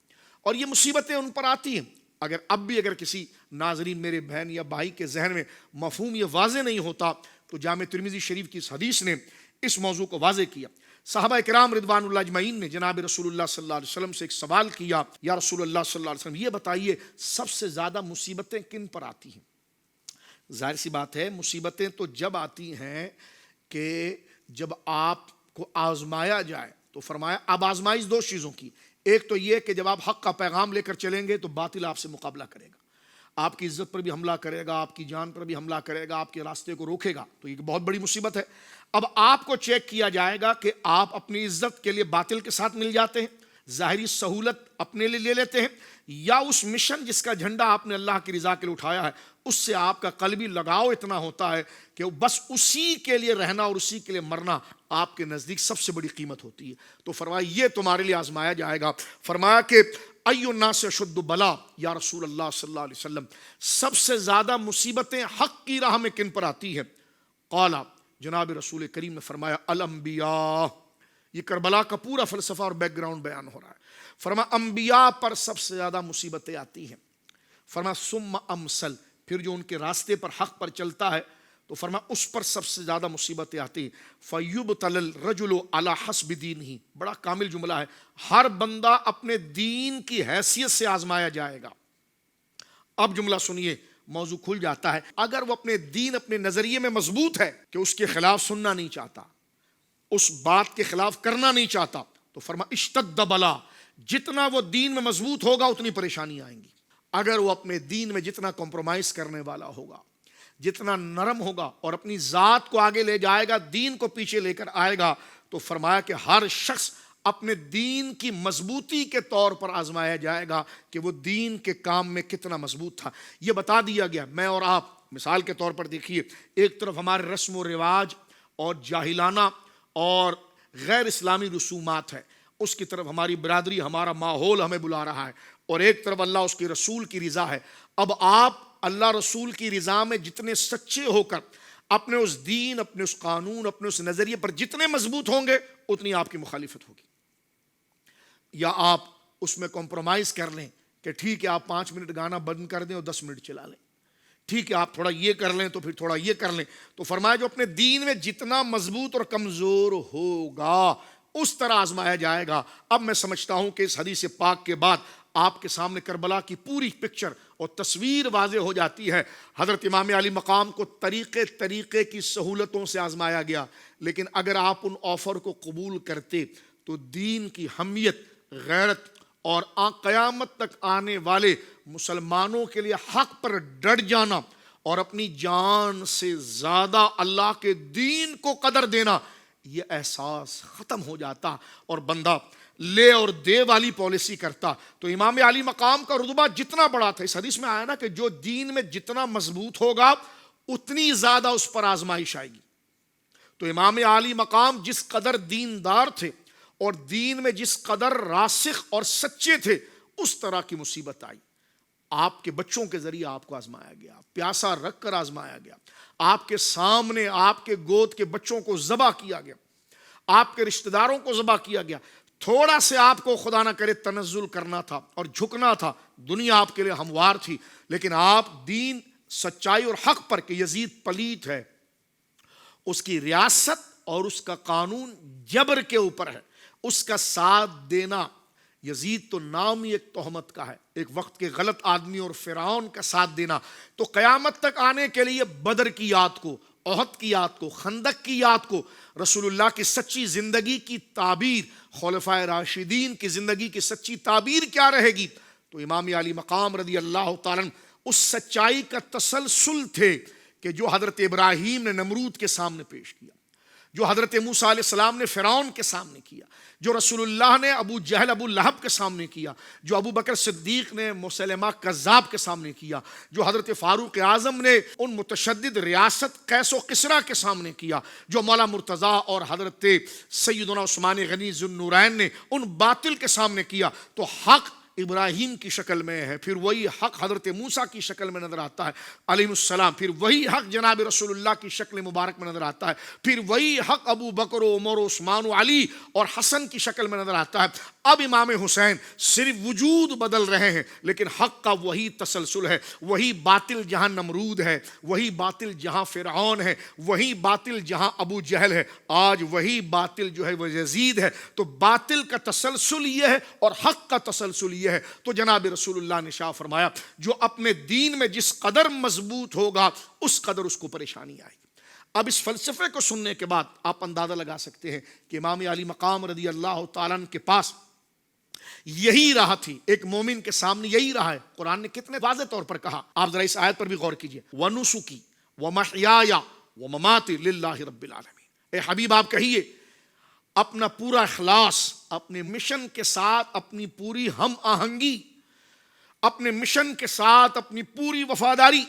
اور یہ مصیبتیں ان پر آتی ہیں. اگر کسی ناظرین میرے بہن یا بھائی کے ذہن میں مفہوم یہ واضح نہیں ہوتا تو جامع ترمذی شریف کی اس حدیث نے اس موضوع کو واضح کیا. صحابہ کرام رضوان اللہ اجمعین نے جناب رسول اللہ صلی اللہ علیہ وسلم سے ایک سوال کیا، یا رسول اللہ صلی اللہ علیہ وسلم یہ بتائیے سب سے زیادہ مصیبتیں کن پر آتی ہیں؟ ظاہر سی بات ہے مصیبتیں تو جب آتی ہیں کہ جب آپ کو آزمایا جائے. تو فرمایا اب آزمائش دو چیزوں کی، ایک تو یہ کہ جب آپ حق کا پیغام لے کر چلیں گے تو باطل آپ سے مقابلہ کرے گا، آپ کی عزت پر بھی حملہ کرے گا، آپ کی جان پر بھی حملہ کرے گا، آپ کے راستے کو روکے گا. تو یہ بہت بڑی مصیبت ہے. اب آپ کو چیک کیا جائے گا کہ آپ اپنی عزت کے لیے باطل کے ساتھ مل جاتے ہیں، ظاہری سہولت اپنے لیے لے لیتے ہیں، یا اس مشن جس کا جھنڈا آپ نے اللہ کی رضا کے لیے اٹھایا ہے اس سے آپ کا قلبی لگاؤ اتنا ہوتا ہے کہ بس اسی کے لیے رہنا اور اسی کے لیے مرنا آپ کے نزدیک سب سے بڑی قیمت ہوتی ہے. تو فرمایا یہ تمہارے لیے آزمایا جائے گا. فرمایا کہ ای الناس اشد بلا، یا رسول اللہ صلی اللہ علیہ وسلم سب سے زیادہ مصیبتیں حق کی راہ میں کن پر آتی ہیں؟ قال، جناب رسول کریم نے فرمایا الانبیاء. یہ کربلا کا پورا فلسفہ اور بیک گراؤنڈ بیان ہو رہا ہے. فرمایا انبیاء پر سب سے زیادہ مصیبتیں آتی ہیں. فرمایا ثم امثل، پھر جو ان کے راستے پر حق پر چلتا ہے تو فرمایا اس پر سب سے زیادہ مصیبتیں آتی ہیں. فیبتلی الرجل علی حسب دینہ، بڑا کامل جملہ ہے، ہر بندہ اپنے دین کی حیثیت سے آزمایا جائے گا. اب جملہ سنیے، موضوع کھل جاتا ہے. اگر وہ اپنے دین، اپنے نظریے میں مضبوط ہے کہ اس کے خلاف سننا نہیں چاہتا، اس بات کے خلاف کرنا نہیں چاہتا، تو فرمایا اشتد بلا، جتنا وہ دین میں مضبوط ہوگا اتنی پریشانیاں آئیں گی. اگر وہ اپنے دین میں جتنا کمپرومائز کرنے والا ہوگا، جتنا نرم ہوگا اور اپنی ذات کو آگے لے جائے گا، دین کو پیچھے لے کر آئے گا، تو فرمایا کہ ہر شخص اپنے دین کی مضبوطی کے طور پر آزمایا جائے گا کہ وہ دین کے کام میں کتنا مضبوط تھا. یہ بتا دیا گیا. میں اور آپ مثال کے طور پر دیکھیے، ایک طرف ہمارے رسم و رواج اور جاہلانہ اور غیر اسلامی رسومات ہے، اس کی طرف ہماری برادری، ہمارا ماحول ہمیں بلا رہا ہے، اور ایک طرف اللہ اس کے رسول کی رضا ہے. اب آپ اللہ رسول کی رضا میں جتنے سچے ہو کر اپنے اس دین، اپنے اس قانون، اپنے اس نظریے پر جتنے مضبوط ہوں گے اتنی آپ کی مخالفت ہوگی. یا آپ اس میں کمپرومائز کر لیں کہ ٹھیک ہے آپ 5 منٹ گانا بند کر دیں اور 10 منٹ چلا لیں، ٹھیک ہے آپ تھوڑا یہ کر لیں تو پھر تھوڑا یہ کر لیں. تو فرمایا جو اپنے دین میں جتنا مضبوط اور کمزور ہوگا اس طرح آزمایا جائے گا. اب میں سمجھتا ہوں کہ اس حدیث پاک کے بعد آپ کے سامنے کربلا کی پوری پکچر اور تصویر واضح ہو جاتی ہے۔ حضرت امام علی مقام کو طریقے کی سہولتوں سے آزمایا گیا، لیکن اگر آپ ان آفر کو قبول کرتے تو دین کی حمیت، غیرت اور قیامت تک آنے والے مسلمانوں کے لیے حق پر ڈٹ جانا اور اپنی جان سے زیادہ اللہ کے دین کو قدر دینا، یہ احساس ختم ہو جاتا اور بندہ لے اور دے والی پالیسی کرتا۔ تو امام علی مقام کا رتبہ جتنا بڑا تھا، اس حدیث میں آیا نا کہ جو دین میں جتنا مضبوط ہوگا اتنی زیادہ اس پر آزمائش آئے گی۔ تو امام علی مقام جس قدر دیندار تھے اور دین میں جس قدر راسخ اور سچے تھے، اس طرح کی مصیبت آئی۔ آپ کے بچوں کے ذریعے آپ کو آزمایا گیا، پیاسا رکھ کر آزمایا گیا، آپ کے سامنے آپ کے گود کے بچوں کو ذبح کیا گیا، آپ کے رشتہ داروں کو ذبح کیا گیا۔ تھوڑا سے آپ کو خدا نہ کرے تنزل کرنا تھا اور جھکنا تھا، دنیا آپ کے لیے ہموار تھی، لیکن آپ دین، سچائی اور حق پر کہ یزید پلیت ہے، اس کی ریاست اور اس کا قانون جبر کے اوپر ہے، اس کا ساتھ دینا۔ یزید تو نام ہی ایک تہمت کا ہے، ایک وقت کے غلط آدمی اور فرعون کا ساتھ دینا۔ تو قیامت تک آنے کے لیے بدر کی یاد کو، احد کی یاد کو، خندق کی یاد کو، رسول اللہ کی سچی زندگی کی تعبیر، خلفائے راشدین کی زندگی کی سچی تعبیر کیا رہے گی؟ تو امام علی مقام رضی اللہ تعالیٰ اس سچائی کا تسلسل تھے کہ جو حضرت ابراہیم نے نمرود کے سامنے پیش کیا، جو حضرت موسیٰ علیہ السلام نے فرعون کے سامنے کیا، جو رسول اللہ نے ابو جہل ابو لہب کے سامنے کیا، جو ابو بکر صدیق نے مسیلمہ کذاب کے سامنے کیا، جو حضرت فاروق اعظم نے ان متشدد ریاست قیس و کسریٰ کے سامنے کیا، جو مولا مرتضیٰ اور حضرت سیدنا عثمان غنی ذو النورین نے ان باطل کے سامنے کیا۔ تو حق ابراہیم کی شکل میں ہے، پھر وہی حق حضرت موسیٰ کی شکل میں نظر آتا ہے علیہ السلام، پھر وہی حق جناب رسول اللہ کی شکل مبارک میں نظر آتا ہے، پھر وہی حق ابو بکر و عمر و عثمان و علی اور حسن کی شکل میں نظر آتا ہے۔ اب امام حسین صرف وجود بدل رہے ہیں، لیکن حق کا وہی تسلسل ہے، وہی باطل جہاں نمرود ہے، وہی باطل جہاں فرعون ہے، وہی باطل جہاں ابو جہل ہے، آج وہی باطل جو ہے وہ یزید ہے۔ تو باطل کا تسلسل یہ ہے اور حق کا تسلسل یہ ہے۔ تو جناب رسول اللہ نے شاہ فرمایا جو اپنے دین میں جس قدر مضبوط ہوگا اس قدر اس کو پریشانی آئے گی۔ اب اس فلسفے کو سننے کے بعد آپ اندازہ لگا سکتے ہیں کہ امام علی مقام رضی اللہ تعالیٰ عنہ کے پاس یہی راہ تھی، ایک مومن کے سامنے یہی راہ ہے۔ قرآن نے کتنے واضح طور پر کہا، آپ ذرا اس آیت پر بھی غور کیجئے، وَنُسُكِي وَمَحْيَايَ وَمَمَاتِي لِلَّهِ رَبِّ الْعَالَمِينَ۔ اے حبیب آپ کہیے اپنا پورا اخلاص، اپنے مشن کے ساتھ اپنی پوری ہم آہنگی، اپنے مشن کے ساتھ اپنی پوری وفاداری،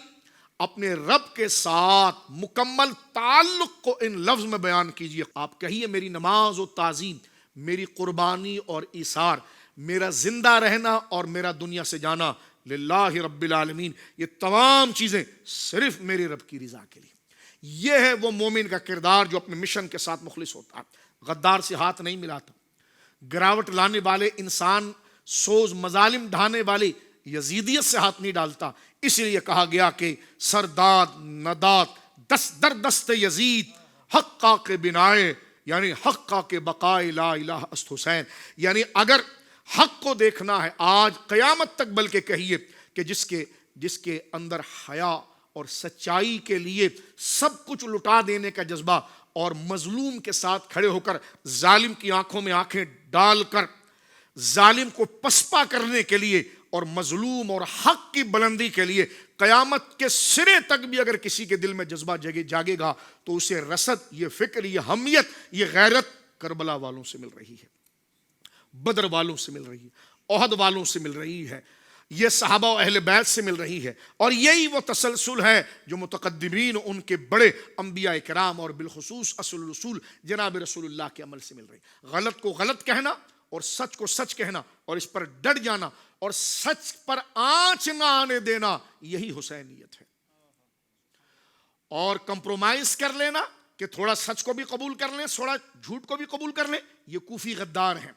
اپنے رب کے ساتھ مکمل تعلق کو ان لفظ میں بیان کیجئے۔ آپ کہیے میری نماز و تعظیم، میری قربانی اور ایثار، میرا زندہ رہنا اور میرا دنیا سے جانا للہ رب العالمین، یہ تمام چیزیں صرف میرے رب کی رضا کے لیے۔ یہ ہے وہ مومن کا کردار جو اپنے مشن کے ساتھ مخلص ہوتا ہے، غدار سے ہاتھ نہیں ملاتا، گراوٹ لانے والے انسان سوز مظالم ڈھانے والے یزیدیت سے ہاتھ نہیں ڈالتا۔ اس لیے کہا گیا کہ سرداد ندات دست در دست یزید حقا کے بنائے، یعنی حقا کے بقائے لا الہ است حسین، یعنی اگر حق کو دیکھنا ہے آج قیامت تک، بلکہ کہیے کہ جس کے اندر حیا اور سچائی کے لیے سب کچھ لٹا دینے کا جذبہ اور مظلوم کے ساتھ کھڑے ہو کر ظالم کی آنکھوں میں آنکھیں ڈال کر ظالم کو پسپا کرنے کے لیے اور مظلوم اور حق کی بلندی کے لیے قیامت کے سرے تک بھی اگر کسی کے دل میں جذبہ جاگے گا تو اسے رصد، یہ فکر، یہ ہمیت، یہ غیرت کربلا والوں سے مل رہی ہے، بدر والوں سے مل رہی ہے، احد والوں سے مل رہی ہے، یہ صحابہ و اہل بیت سے مل رہی ہے، اور یہی وہ تسلسل ہے جو متقدمین ان کے بڑے انبیاء کرام اور بالخصوص اصل الرسول جناب رسول اللہ کے عمل سے مل رہی ہے۔ غلط کو غلط کہنا اور سچ کو سچ کہنا اور اس پر ڈٹ جانا اور سچ پر آنچ نہ آنے دینا، یہی حسینیت ہے۔ اور کمپرومائز کر لینا کہ تھوڑا سچ کو بھی قبول کر لیں، تھوڑا جھوٹ کو بھی قبول کر لیں، یہ کوفی غدار ہیں۔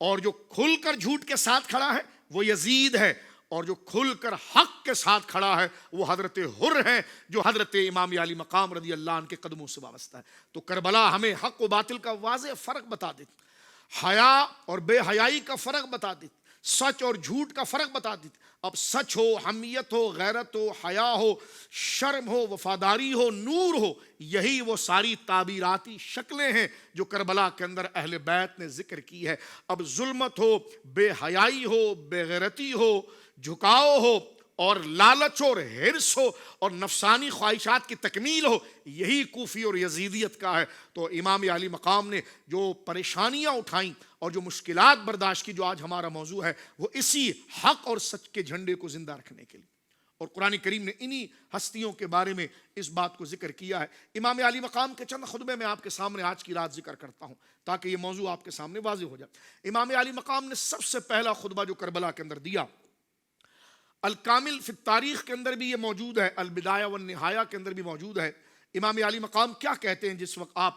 اور جو کھل کر جھوٹ کے ساتھ کھڑا ہے وہ یزید ہے، اور جو کھل کر حق کے ساتھ کھڑا ہے وہ حضرت حر ہے، جو حضرت امام علی مقام رضی اللہ عنہ کے قدموں سے وابستہ ہے۔ تو کربلا ہمیں حق و باطل کا واضح فرق بتا دیتی، حیا اور بے حیائی کا فرق بتا دیتی، سچ اور جھوٹ کا فرق بتاتی تھی. اب سچ ہو، حمیت ہو، غیرت ہو، حیا ہو، شرم ہو، وفاداری ہو، نور ہو، یہی وہ ساری تعبیراتی شکلیں ہیں جو کربلا کے اندر اہل بیت نے ذکر کی ہے. اب ظلمت ہو، بے حیائی ہو، بے غیرتی ہو، جھکاؤ ہو، اور لالچ اور حرص ہو، اور نفسانی خواہشات کی تکمیل ہو، یہی کوفی اور یزیدیت کا ہے. تو امام علی مقام نے جو پریشانیاں اٹھائیں اور جو مشکلات برداشت کی، جو آج ہمارا موضوع ہے، وہ اسی حق اور سچ کے جھنڈے کو زندہ رکھنے کے لیے. اور قرآن کریم نے انہی ہستیوں کے بارے میں اس بات کو ذکر کیا ہے. امام علی مقام کے چند خطبے میں آپ کے سامنے آج کی رات ذکر کرتا ہوں تاکہ یہ موضوع آپ کے سامنے واضح ہو جائے. امام علی مقام نے سب سے پہلا خطبہ جو کربلا کے اندر دیا، الکامل فی التاریخ کے اندر بھی یہ موجود ہے، البدایہ والنہایہ کے اندر بھی موجود ہے. امام علی مقام کیا کہتے ہیں جس وقت آپ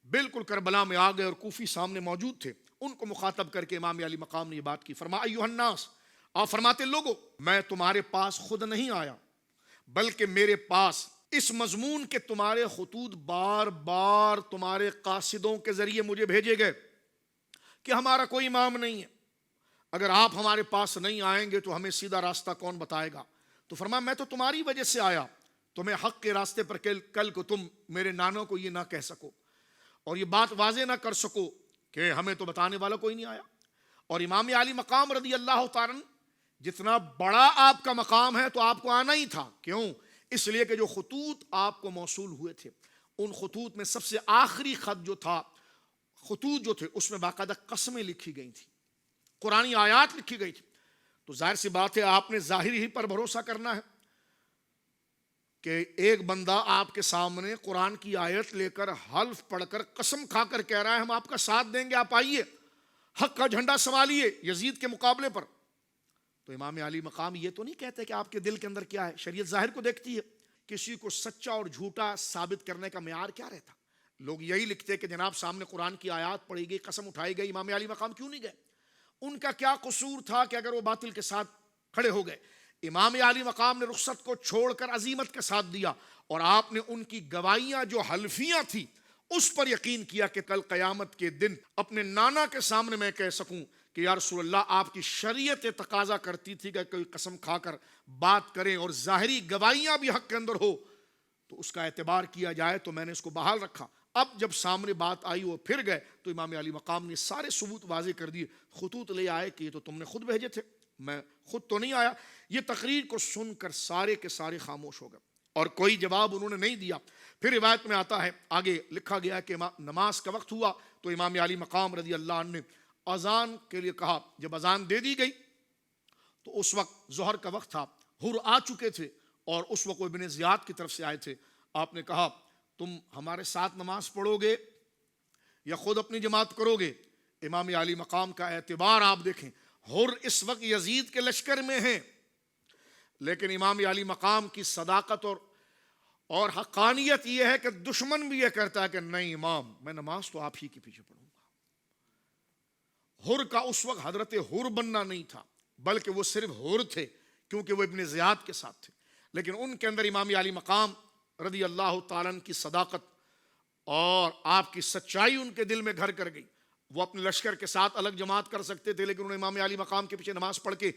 بالکل کربلا میں آ گئے اور کوفی سامنے موجود تھے؟ ان کو مخاطب کر کے امام علی مقام نے یہ بات کی. فرمایا ایھا الناس، آپ فرماتے لوگو، میں تمہارے پاس خود نہیں آیا، بلکہ میرے پاس اس مضمون کے تمہارے خطوط بار بار تمہارے قاصدوں کے ذریعے مجھے بھیجے گئے کہ ہمارا کوئی امام نہیں ہے، اگر آپ ہمارے پاس نہیں آئیں گے تو ہمیں سیدھا راستہ کون بتائے گا؟ تو فرمایا میں تو تمہاری وجہ سے آیا، تمہیں حق کے راستے پر کل کو تم میرے نانوں کو یہ نہ کہہ سکو اور یہ بات واضح نہ کر سکو کہ ہمیں تو بتانے والا کوئی نہیں آیا. اور امام علی مقام رضی اللہ تعالیٰ، جتنا بڑا آپ کا مقام ہے تو آپ کو آنا ہی تھا. کیوں؟ اس لیے کہ جو خطوط آپ کو موصول ہوئے تھے، ان خطوط میں سب سے آخری خط جو تھا، خطوط جو تھے اس میں باقاعدہ قسمیں لکھی گئی تھی، قرآنی آیات لکھی گئی تھی. تو ظاہر سی بات ہے آپ نے ظاہر ہی پر بھروسہ کرنا ہے کہ ایک بندہ آپ کے سامنے قرآن کی آیت لے کر حلف پڑھ کر قسم کھا کر کہہ رہا ہے ہم آپ کا ساتھ دیں گے، آپ آئیے، حق کا جھنڈا سنبھالیے یزید کے مقابلے پر. تو امام علی مقام یہ تو نہیں کہتے کہ آپ کے دل کے اندر کیا ہے، شریعت ظاہر کو دیکھتی ہے. کسی کو سچا اور جھوٹا ثابت کرنے کا معیار کیا رہتا؟ لوگ یہی لکھتے کہ جناب سامنے قرآن کی آیات پڑھی گئی، قسم اٹھائی گئی، امام علی مقام کیوں نہیں گئے؟ ان کا کیا قصور تھا کہ اگر وہ باطل کے ساتھ کھڑے ہو گئے؟ امام علی مقام نے رخصت کو چھوڑ کر عزیمت کے ساتھ دیا، اور آپ نے ان کی گواہیاں جو حلفیاں تھی اس پر یقین کیا کہ کل قیامت کے دن اپنے نانا کے سامنے میں کہہ سکوں کہ یا رسول اللہ آپ کی شریعت تقاضا کرتی تھی کہ کوئی قسم کھا کر بات کریں اور ظاہری گواہیاں بھی حق کے اندر ہو تو اس کا اعتبار کیا جائے، تو میں نے اس کو بحال رکھا. اب جب سامنے بات آئی وہ پھر گئے تو امام علی مقام نے سارے ثبوت واضح کر دیے. خطوط لے آئے کہ یہ تو تم نے خود بھیجے تھے، میں خود تو نہیں آیا. یہ تقریر کو سن کر سارے کے سارے خاموش ہو گئے اور کوئی جواب انہوں نے نہیں دیا. پھر روایت میں آتا ہے، آگے لکھا گیا کہ نماز کا وقت ہوا تو امام علی مقام رضی اللہ عنہ نے اذان کے لیے کہا. جب اذان دے دی گئی تو اس وقت ظہر کا وقت تھا، حر آ چکے تھے اور اس وقت وہ ابن زیاد کی طرف سے آئے تھے. آپ نے کہا تم ہمارے ساتھ نماز پڑھو گے یا خود اپنی جماعت کرو گے؟ امام علی مقام کا اعتبار آپ دیکھیں، حر اس وقت یزید کے لشکر میں ہیں، لیکن امام علی مقام کی صداقت اور حقانیت یہ ہے کہ دشمن بھی یہ کرتا ہے کہ نہیں امام، میں نماز تو آپ ہی کے پیچھے پڑھوں گا. حر کا اس وقت حضرت حر بننا نہیں تھا، بلکہ وہ صرف حر تھے کیونکہ وہ ابن زیاد کے ساتھ تھے، لیکن ان کے اندر امام علی مقام رضی اللہ تعالیٰ کی صداقت اور آپ کی سچائی ان کے دل میں گھر کر گئی. وہ اپنے لشکر کے ساتھ الگ جماعت کر سکتے تھے، لیکن انہوں نے امام علی مقام کے پیچھے نماز پڑھ کے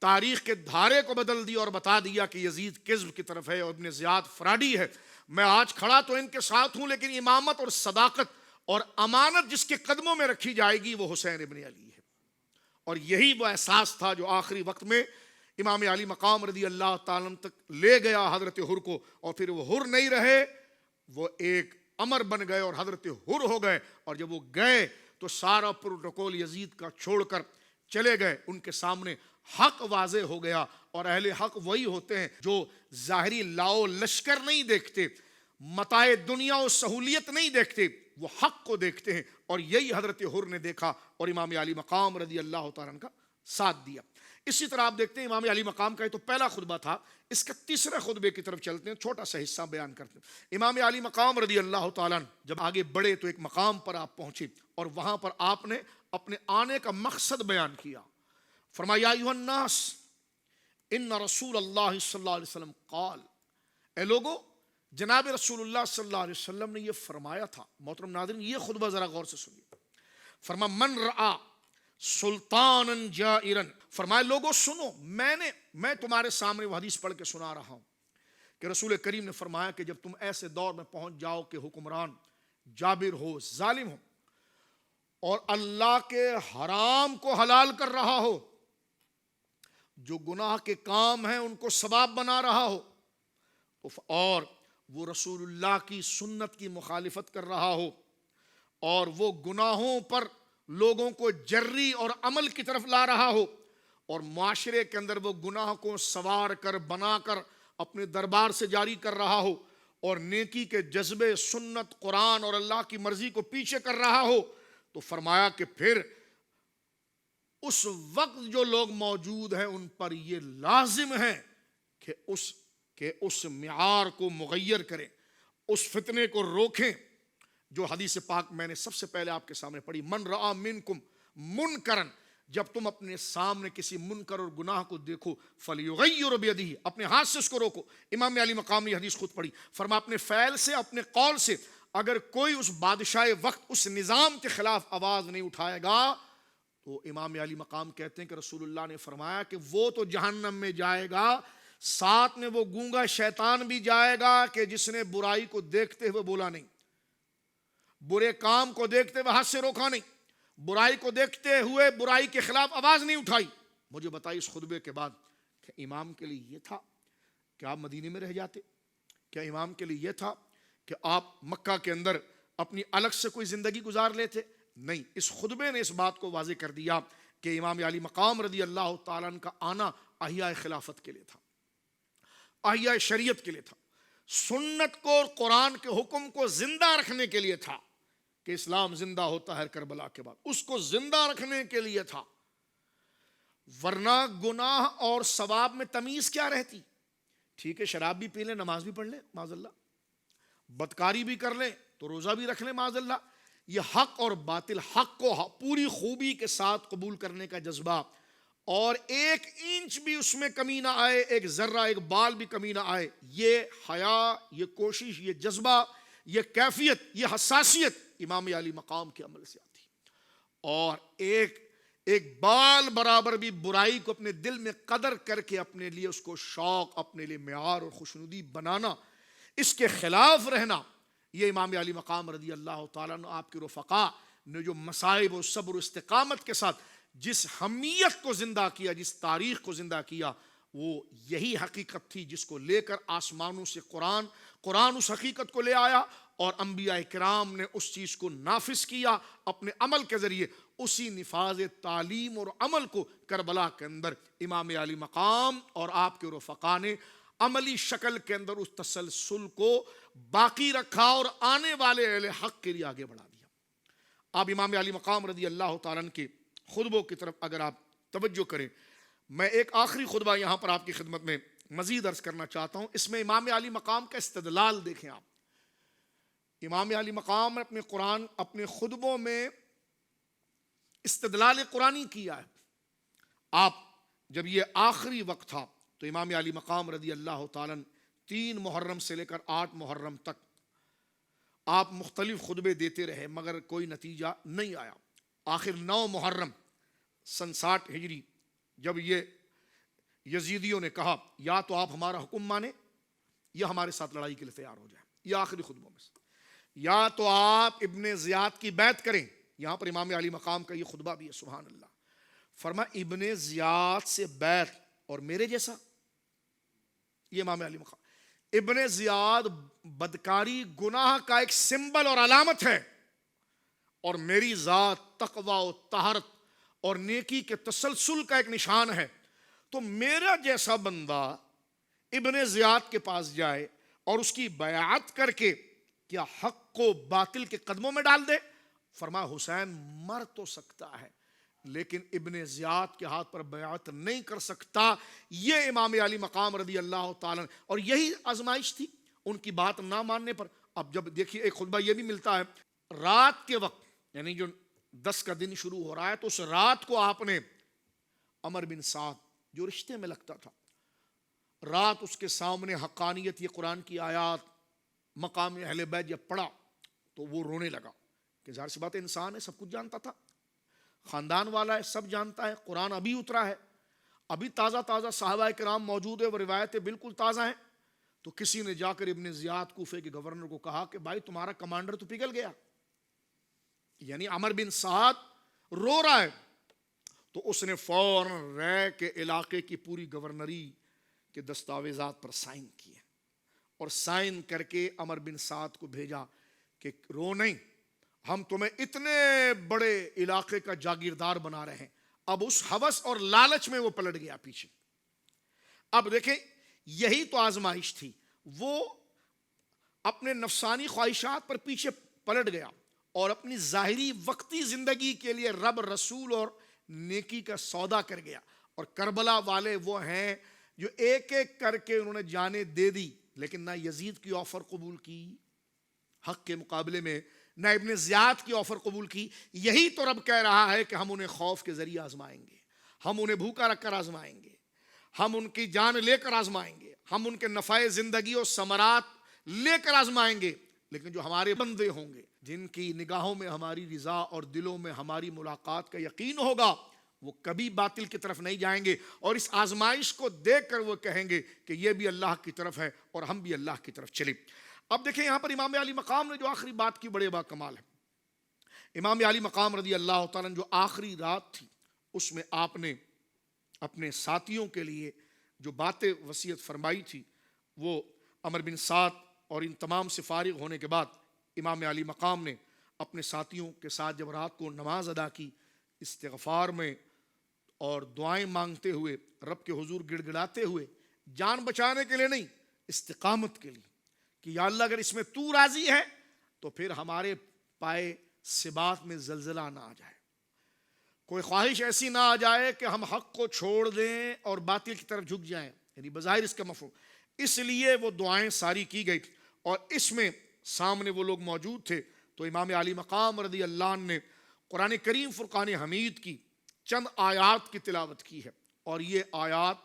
تاریخ کے دھارے کو بدل دیا اور بتا دیا کہ یزید کذب کی طرف ہے اور ابن زیاد فراڈی ہے. میں آج کھڑا تو ان کے ساتھ ہوں، لیکن امامت اور صداقت اور امانت جس کے قدموں میں رکھی جائے گی وہ حسین ابن علی ہے. اور یہی وہ احساس تھا جو آخری وقت میں امام علی مقام رضی اللہ تعالیٰ تک لے گیا حضرت حر کو. اور پھر وہ حر نہیں رہے، وہ ایک امر بن گئے اور حضرت حر ہو گئے. اور جب وہ گئے تو سارا پروٹوکول یزید کا چھوڑ کر چلے گئے. ان کے سامنے حق واضح ہو گیا، اور اہل حق وہی ہوتے ہیں جو ظاہری لاؤ لشکر نہیں دیکھتے، متاع دنیا و سہولیت نہیں دیکھتے، وہ حق کو دیکھتے ہیں. اور یہی حضرت حر نے دیکھا اور امام علی مقام رضی اللہ تعالیٰ کا ساتھ دیا. اسی طرح آپ دیکھتے ہیں امام علی مقام کا یہ تو پہلا خطبہ تھا. اس کا تیسرے خطبے کی طرف چلتے ہیں، چھوٹا سا حصہ بیان کرتے ہیں. امام علی مقام رضی اللہ تعالیٰ جب آگے بڑھے تو ایک مقام پر آپ پہنچے اور وہاں پر آپ نے اپنے آنے کا مقصد بیان کیا. فرمایا ایھا الناس ان رسول اللہ صلی اللہ علیہ وسلم قال، اے لوگو جناب رسول اللہ صلی اللہ علیہ وسلم نے یہ فرمایا تھا. محترم ناظرین یہ خطبہ ذرا غور سے سنیے. فرما من رعا سلطانن جائرن، فرمائے لوگوں سنو، میں تمہارے سامنے وہ حدیث پڑھ کے سنا رہا ہوں کہ رسول کریم نے فرمایا کہ جب تم ایسے دور میں پہنچ جاؤ کہ حکمران جابر ہو، ظالم ہو، اور اللہ کے حرام کو حلال کر رہا ہو، جو گناہ کے کام ہیں ان کو ثواب بنا رہا ہو، اور وہ رسول اللہ کی سنت کی مخالفت کر رہا ہو، اور وہ گناہوں پر لوگوں کو جری اور عمل کی طرف لا رہا ہو، اور معاشرے کے اندر وہ گناہ کو سوار کر بنا کر اپنے دربار سے جاری کر رہا ہو، اور نیکی کے جذبے، سنت، قرآن اور اللہ کی مرضی کو پیچھے کر رہا ہو، تو فرمایا کہ پھر اس وقت جو لوگ موجود ہیں ان پر یہ لازم ہے کہ اس معیار کو مغیر کریں، اس فتنے کو روکیں جو حدیث پاک میں نے سب سے پہلے آپ کے سامنے پڑھی، من رآ منکم منکرن، جب تم اپنے سامنے کسی منکر اور گناہ کو دیکھو فلیغیر بیدہ، اپنے ہاتھ سے اس کو روکو۔ امام علی مقام نے حدیث خود پڑھی، فرما اپنے فعل سے، اپنے قول سے اگر کوئی اس بادشاہ وقت اس نظام کے خلاف آواز نہیں اٹھائے گا تو امام علی مقام کہتے ہیں کہ رسول اللہ نے فرمایا کہ وہ تو جہنم میں جائے گا، ساتھ میں وہ گونگا شیطان بھی جائے گا کہ جس نے برائی کو دیکھتے ہوئے بولا نہیں، برے کام کو دیکھتے ہوئے ہاتھ سے روکا نہیں، برائی کو دیکھتے ہوئے برائی کے خلاف آواز نہیں اٹھائی۔ مجھے بتائی اس خطبے کے بعد کہ امام کے لیے یہ تھا کہ آپ مدینے میں رہ جاتے؟ کیا امام کے لیے یہ تھا کہ آپ مکہ کے اندر اپنی الگ سے کوئی زندگی گزار لیتے؟ نہیں، اس خطبے نے اس بات کو واضح کر دیا کہ امام علی مقام رضی اللہ تعالیٰ عنہ کا آنا احیاء خلافت کے لیے تھا، احیاء شریعت کے لیے تھا، سنت کو اور قرآن کے حکم کو زندہ رکھنے کے لیے تھا کہ اسلام زندہ ہوتا ہے کربلا کے بعد، اس کو زندہ رکھنے کے لیے تھا، ورنہ گناہ اور ثواب میں تمیز کیا رہتی؟ ٹھیک ہے شراب بھی پی لیں، نماز بھی پڑھ لیں معاذ اللہ، بدکاری بھی کر لیں تو روزہ بھی رکھ لیں معاذ اللہ، یہ حق اور باطل، حق کو پوری خوبی کے ساتھ قبول کرنے کا جذبہ، اور ایک انچ بھی اس میں کمی نہ آئے، ایک ذرہ ایک بال بھی کمی نہ آئے، یہ حیا، یہ کوشش، یہ جذبہ، یہ کیفیت، یہ حساسیت امام علی مقام کے عمل سے آتی، اور ایک بال برابر بھی برائی کو اپنے دل میں قدر کر کے اپنے لیے اس کو شوق، اپنے لیے معیار اور خوشنودی بنانا، اس کے خلاف رہنا، یہ امام علی مقام رضی اللہ تعالیٰ عنہ آپ کے رفقا نے جو مصائب و صبر و استقامت کے ساتھ جس حمیت کو زندہ کیا، جس تاریخ کو زندہ کیا، وہ یہی حقیقت تھی جس کو لے کر آسمانوں سے قرآن اس حقیقت کو لے آیا، اور انبیاء کرام نے اس چیز کو نافذ کیا اپنے عمل کے ذریعے۔ اسی نفاذ تعلیم اور عمل کو کربلا کے اندر امام علی مقام اور آپ کے رفقا نے عملی شکل کے اندر اس تسلسل کو باقی رکھا اور آنے والے اہل حق کے لیے آگے بڑھا دیا۔ اب امام علی مقام رضی اللہ تعالیٰ عنہ کے خطبوں کی طرف اگر آپ توجہ کریں، میں ایک آخری خطبہ یہاں پر آپ کی خدمت میں مزید عرض کرنا چاہتا ہوں، اس میں امام علی مقام کا استدلال دیکھیں آپ۔ امام علی مقام نے اپنے خطبوں میں استدلال قرآنی کیا ہے۔ آپ جب یہ آخری وقت تھا تو امام علی مقام رضی اللہ تعالیٰ 3 محرم سے لے کر 8 محرم تک آپ مختلف خطبے دیتے رہے مگر کوئی نتیجہ نہیں آیا۔ آخر 9 محرم سن 60 ہجری جب یہ یزیدیوں نے کہا یا تو آپ ہمارا حکم مانیں یا ہمارے ساتھ لڑائی کے لیے تیار ہو جائیں، یہ آخری خطبوں میں سے، یا تو آپ ابن زیاد کی بیعت کریں۔ یہاں پر امام علی مقام کا یہ خطبہ بھی ہے، سبحان اللہ، فرمایا ابن زیاد سے بیعت اور میرے جیسا، یہ امام علی مقام، ابن زیاد بدکاری گناہ کا ایک سمبل اور علامت ہے، اور میری ذات تقوی و طہارت اور نیکی کے تسلسل کا ایک نشان ہے، تو میرا جیسا بندہ ابن زیاد کے پاس جائے اور اس کی بیعت کر کے کیا حق کو باطل کے قدموں میں ڈال دے؟ فرمایا حسین مر تو سکتا ہے لیکن ابن زیاد کے ہاتھ پر بیعت نہیں کر سکتا۔ یہ امام علی مقام رضی اللہ تعالیٰ، اور یہی آزمائش تھی ان کی بات نہ ماننے پر۔ اب جب دیکھیے ایک خطبہ یہ بھی ملتا ہے، رات کے وقت یعنی جو 10 کا دن شروع ہو رہا ہے تو اس رات کو آپ نے عمر بن سعد جو رشتے میں لگتا تھا، رات اس کے سامنے حقانیت یہ قرآن کی آیات مقام اہل بیت جب پڑھا تو وہ رونے لگا کہ ظاہر سی بات ہے انسان ہے، سب کچھ جانتا تھا، خاندان والا ہے، سب جانتا ہے، قرآن ابھی اترا ہے، ابھی تازہ تازہ صحابہ کرام موجود ہے، وہ روایتیں بالکل تازہ ہیں. تو کسی نے جا کر ابن زیاد کوفے کے گورنر کو کہا کہ بھائی تمہارا کمانڈر تو پگھل گیا، یعنی عمر بن سعد رو رہا ہے. تو اس نے فوراً رے کے علاقے کی پوری گورنری کے دستاویزات پر سائن کیے اور سائن کر کے عمر بن سعد کو بھیجا کہ رو نہیں، ہم تمہیں اتنے بڑے علاقے کا جاگیردار بنا رہے ہیں. اب اس ہوس اور لالچ میں وہ پلٹ گیا پیچھے. اب دیکھیں یہی تو آزمائش تھی، وہ اپنے نفسانی خواہشات پر پیچھے پلٹ گیا اور اپنی ظاہری وقتی زندگی کے لیے رب، رسول اور نیکی کا سودا کر گیا. اور کربلا والے وہ ہیں جو ایک ایک کر کے انہوں نے جانیں دے دی، لیکن نہ یزید کی آفر قبول کی حق کے مقابلے میں، نہ ابن زیاد کی آفر قبول کی. یہی تو رب کہہ رہا ہے کہ ہم انہیں خوف کے ذریعے آزمائیں گے، ہم انہیں بھوکا رکھ کر آزمائیں گے، ہم ان کی جان لے کر آزمائیں گے، ہم ان کے نفع زندگی اور ثمرات لے کر آزمائیں گے. لیکن جو ہمارے بندے ہوں گے، جن کی نگاہوں میں ہماری رضا اور دلوں میں ہماری ملاقات کا یقین ہوگا، وہ کبھی باطل کی طرف نہیں جائیں گے، اور اس آزمائش کو دیکھ کر وہ کہیں گے کہ یہ بھی اللہ کی طرف ہے اور ہم بھی اللہ کی طرف چلیں. اب دیکھیں یہاں پر امام علی مقام نے جو آخری بات کی بڑے با کمال ہے. امام علی مقام رضی اللہ تعالیٰ نے جو آخری رات تھی اس میں آپ نے اپنے ساتھیوں کے لیے جو باتیں وصیت فرمائی تھی، وہ عمر بن سعد اور ان تمام سے فارغ ہونے کے بعد امام علی مقام نے اپنے ساتھیوں کے ساتھ جب رات کو نماز ادا کی، استغفار میں اور دعائیں مانگتے ہوئے، رب کے حضور گڑ گڑاتے ہوئے، جان بچانے کے لیے نہیں، استقامت کے لیے، کہ یا اللہ اگر اس میں تو راضی ہے تو پھر ہمارے پائے ثبات میں زلزلہ نہ آ جائے، کوئی خواہش ایسی نہ آ جائے کہ ہم حق کو چھوڑ دیں اور باطل کی طرف جھک جائیں، یعنی بظاہر اس کا مفہوم. اس لیے وہ دعائیں ساری کی گئی، اور اس میں سامنے وہ لوگ موجود تھے. تو امام علی مقام رضی اللہ عنہ نے قرآن کریم فرقان حمید کی چند آیات کی تلاوت کی ہے، اور یہ آیات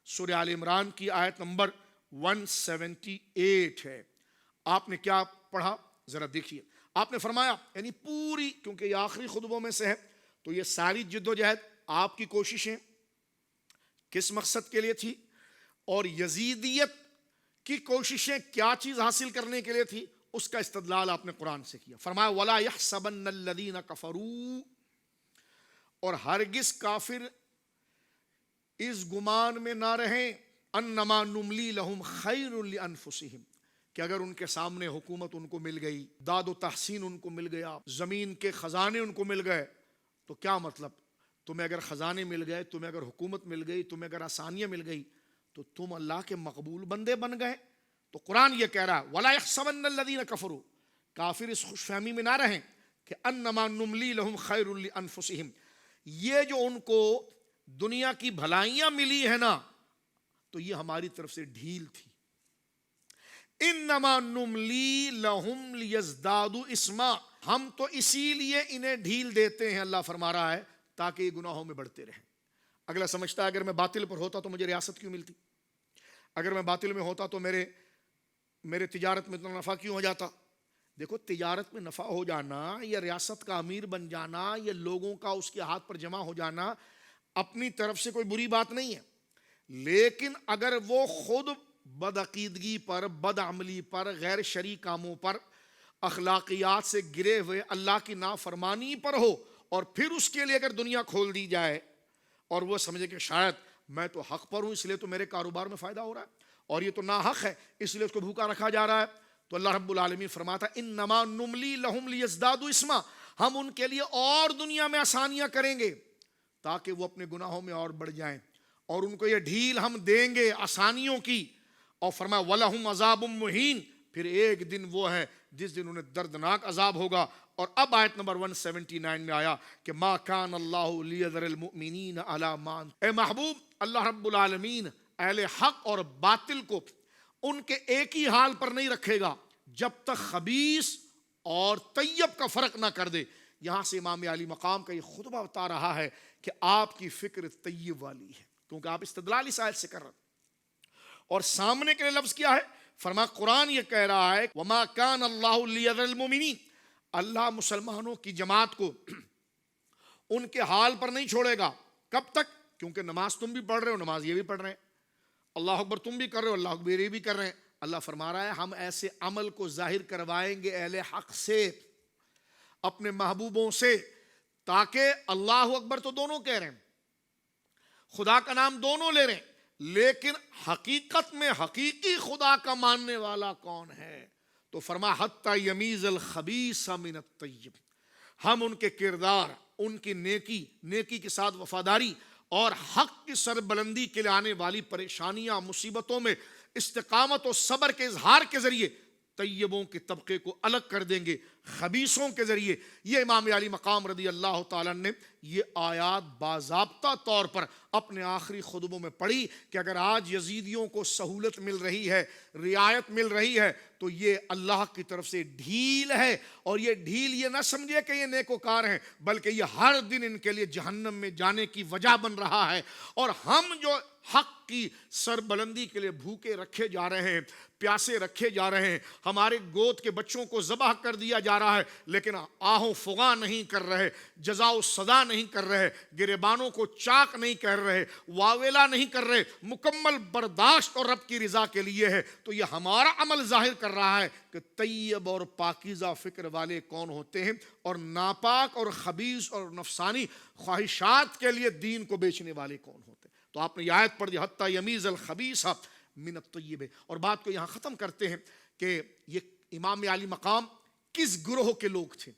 سورہ آل عمران کی آیت نمبر 178 ہے. آپ نے کیا پڑھا ذرا دیکھیے. آپ نے فرمایا، یعنی پوری، کیونکہ یہ آخری خطبوں میں سے ہے، تو یہ ساری جد و جہد آپ کی کوششیں کس مقصد کے لیے تھی، اور یزیدیت کی کوششیں کیا چیز حاصل کرنے کے لیے تھی، اس کا استدلال آپ نے قرآن سے کیا. فرمایا وَلَا يَحْسَبَنَّ الَّذِينَ كَفَرُوا، اور ہرگز کافر اس گمان میں نہ رہیں انما نملی لہم خیر لانفسہم، کہ اگر ان کے سامنے حکومت ان کو مل گئی، داد و تحسین ان کو مل گیا، زمین کے خزانے ان کو مل گئے، تو کیا مطلب؟ تمہیں اگر خزانے مل گئے، تمہیں اگر حکومت مل گئی، تمہیں اگر آسانیاں مل گئی، تو تم اللہ کے مقبول بندے بن گئے. تو قرآن یہ کہہ رہا ہے وَلَا يَحْسَبَنَّ الَّذِينَ كَفَرُوا، کافر اس خوش فہمی میں نہ رہیں کہ انما نملی لہم خیر لانفسہم، یہ جو ان کو دنیا کی بھلائیاں ملی ہے نا، تو یہ ہماری طرف سے ڈھیل تھی. انما نملی لہم لیزدادوا اسما، ہم تو اسی لیے انہیں ڈھیل دیتے ہیں، اللہ فرما رہا ہے، تاکہ یہ گناہوں میں بڑھتے رہیں. اگلا سمجھتا ہے اگر میں باطل پر ہوتا تو مجھے ریاست کیوں ملتی، اگر میں باطل میں ہوتا تو میرے تجارت میں اتنا نفع کیوں ہو جاتا. دیکھو، تجارت میں نفع ہو جانا یا ریاست کا امیر بن جانا یا لوگوں کا اس کے ہاتھ پر جمع ہو جانا اپنی طرف سے کوئی بری بات نہیں ہے، لیکن اگر وہ خود بدعقیدگی پر، بدعملی پر، غیر شرعی کاموں پر، اخلاقیات سے گرے ہوئے اللہ کی نافرمانی پر ہو، اور پھر اس کے لیے اگر دنیا کھول دی جائے اور وہ سمجھے کہ شاید میں تو حق پر ہوں اس لیے تو میرے کاروبار میں فائدہ ہو رہا ہے، اور یہ تو ناحق ہے اس لیے اس کو بھوکا رکھا جا رہا ہے، تو اللہ رب العالمین فرماتا انما نملی لہم لیزدادوا اسما، ہم ان کے لیے اور دنیا میں آسانیاں کریں گے تاکہ وہ اپنے گناہوں میں اور بڑھ جائیں، اور ان کو یہ ڈھیل ہم دیں گے آسانیوں کی. اور فرمایا وَلَهُمْ عَذَابٌ مُّهِينٌ، پھر ایک دن وہ ہے جس دن انہیں دردناک عذاب ہوگا. اور اب آیت نمبر 179 میں آیا کہ ما کان اللہ لیذر المؤمنین علی ما، اے محبوب، اللہ رب العالمین اہل حق اور باطل کو ان کے ایک ہی حال پر نہیں رکھے گا جب تک خبیث اور طیب کا فرق نہ کر دے. یہاں سے امام علی مقام کا یہ خطبہ بتا رہا ہے کہ آپ کی فکر طیب والی ہے، کیونکہ آپ استدلال اس آیت سے کر رہے ہیں. اور سامنے کے لفظ کیا ہے؟ فرما قرآن یہ کہہ رہا ہے وما کان اللہ لیذر المؤمنین، اللہ مسلمانوں کی جماعت کو ان کے حال پر نہیں چھوڑے گا. کب تک؟ کیونکہ نماز تم بھی پڑھ رہے ہو، نماز یہ بھی پڑھ رہے ہیں، اللہ اکبر تم بھی کر رہے ہو، اللہ اکبر یہ بھی کر رہے ہیں. اللہ فرما رہا ہے ہم ایسے عمل کو ظاہر کروائیں گے اہل حق سے، اپنے محبوبوں سے، تاکہ اللہ اکبر تو دونوں کہہ رہے ہیں، خدا کا نام دونوں لے رہے ہیں، لیکن حقیقت میں حقیقی خدا کا ماننے والا کون ہے؟ تو فرما حتی یمیز الخبیث من الطیب. ہم ان کے کردار، ان کی نیکی کے ساتھ وفاداری اور حق کی سربلندی کے لیے آنے والی پریشانیاں، مصیبتوں میں استقامت و صبر کے اظہار کے ذریعے طیبوں کے طبقے کو الگ کر دیں گے خبیثوں کے ذریعے. یہ امام علی مقام رضی اللہ تعالیٰ نے یہ آیات باضابطہ طور پر اپنے آخری خطبوں میں پڑھی کہ اگر آج یزیدیوں کو سہولت مل رہی ہے، رعایت مل رہی ہے، تو یہ اللہ کی طرف سے ڈھیل ہے. اور یہ ڈھیل یہ نہ سمجھے کہ یہ نیکوکار ہیں، بلکہ یہ ہر دن ان کے لیے جہنم میں جانے کی وجہ بن رہا ہے. اور ہم جو حق کی سربلندی کے لیے بھوکے رکھے جا رہے ہیں، پیاسے رکھے جا رہے ہیں، ہمارے گود کے بچوں کو ذبح کر دیا جا رہا ہے، لیکن آہ و فغاں نہیں کر رہے، جزا و سزا نہیں کر رہے، گریبانوں کو چاک نہیں کر رہے، واویلا نہیں کر رہے، مکمل برداشت اور رب کی رضا کے لیے ہے. تو یہ ہمارا عمل ظاہر کر رہا ہے کہ طیب اور پاکیزہ فکر والے کون ہوتے ہیں، اور ناپاک اور خبیث اور نفسانی خواہشات کے لیے دین کو بیچنے والے کون ہوتے ہیں. تو آپ نے یہ آیت پڑھ دی حتی یمیز الخبیث من الطیب. اور بات کو یہاں ختم کرتے ہیں کہ یہ امام علی مقام کس گروہ کے لوگ تھے،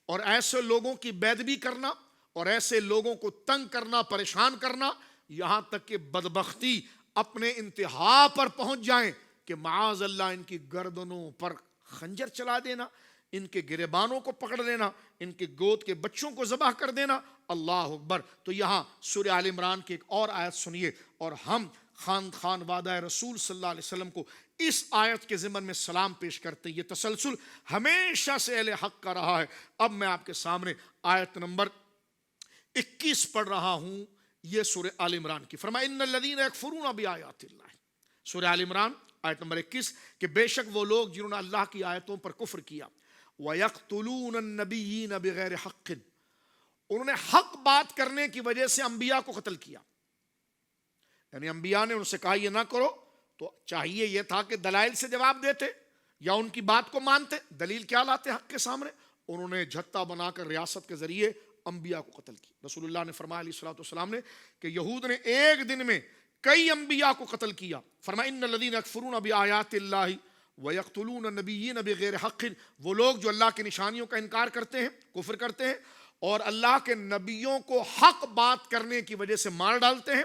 اور ایسے لوگوں کی بیدبی کرنا اور ایسے لوگوں کو تنگ کرنا، پریشان کرنا، یہاں تک کہ بدبختی اپنے انتہا پر پہنچ جائیں کہ معاذ اللہ ان کی گردنوں پر خنجر چلا دینا، ان کے گریبانوں کو پکڑ لینا، ان کے گود کے بچوں کو ذبح کر دینا. اللہ اکبر. تو یہاں سورہ آل عمران کی ایک اور آیت سنیے، اور ہم خان وعدہ رسول صلی اللہ علیہ وسلم کو اس آیت کے ضمن میں سلام پیش کرتے ہیں. یہ تسلسل ہمیشہ سے اہل حق کا رہا ہے. اب میں آپ کے سامنے آیت نمبر 21 پڑھ رہا ہوں، یہ سورہ آل عمران کی. فرمایا ان الذین یکفرون بآیات اللہ. سورہ آل عمران آیت نمبر 21 کہ بے شک وہ لوگ جنہوں نے اللہ کی آیتوں پر کفر کیا، وَيَقْتُلُونَ النَّبِيِّينَ بِغَيْرِ حَقٍ، انہوں نے حق بات کرنے کی وجہ سے انبیاء کو قتل کیا. یعنی انبیاء نے ان سے کہا یہ نہ کرو، تو چاہیے یہ تھا کہ دلائل سے جواب دیتے یا ان کی بات کو مانتے. دلیل کیا لاتے حق کے سامنے؟ انہوں نے جھتہ بنا کر ریاست کے ذریعے انبیاء کو قتل کی. رسول اللہ نے فرمایا علیہ الصلوۃ والسلام نے کہ یہود نے ایک دن میں کئی انبیاء کو قتل کیا. فرمایا ان الذین یکفرون بآیات اللہ وَيَقْتُلُونَ النَّبِيِّينَ بِغَيْرِ حَقٍ، وہ لوگ جو اللہ کی نشانیوں کا انکار کرتے ہیں، کفر کرتے ہیں، اور اللہ کے نبیوں کو حق بات کرنے کی وجہ سے مار ڈالتے ہیں.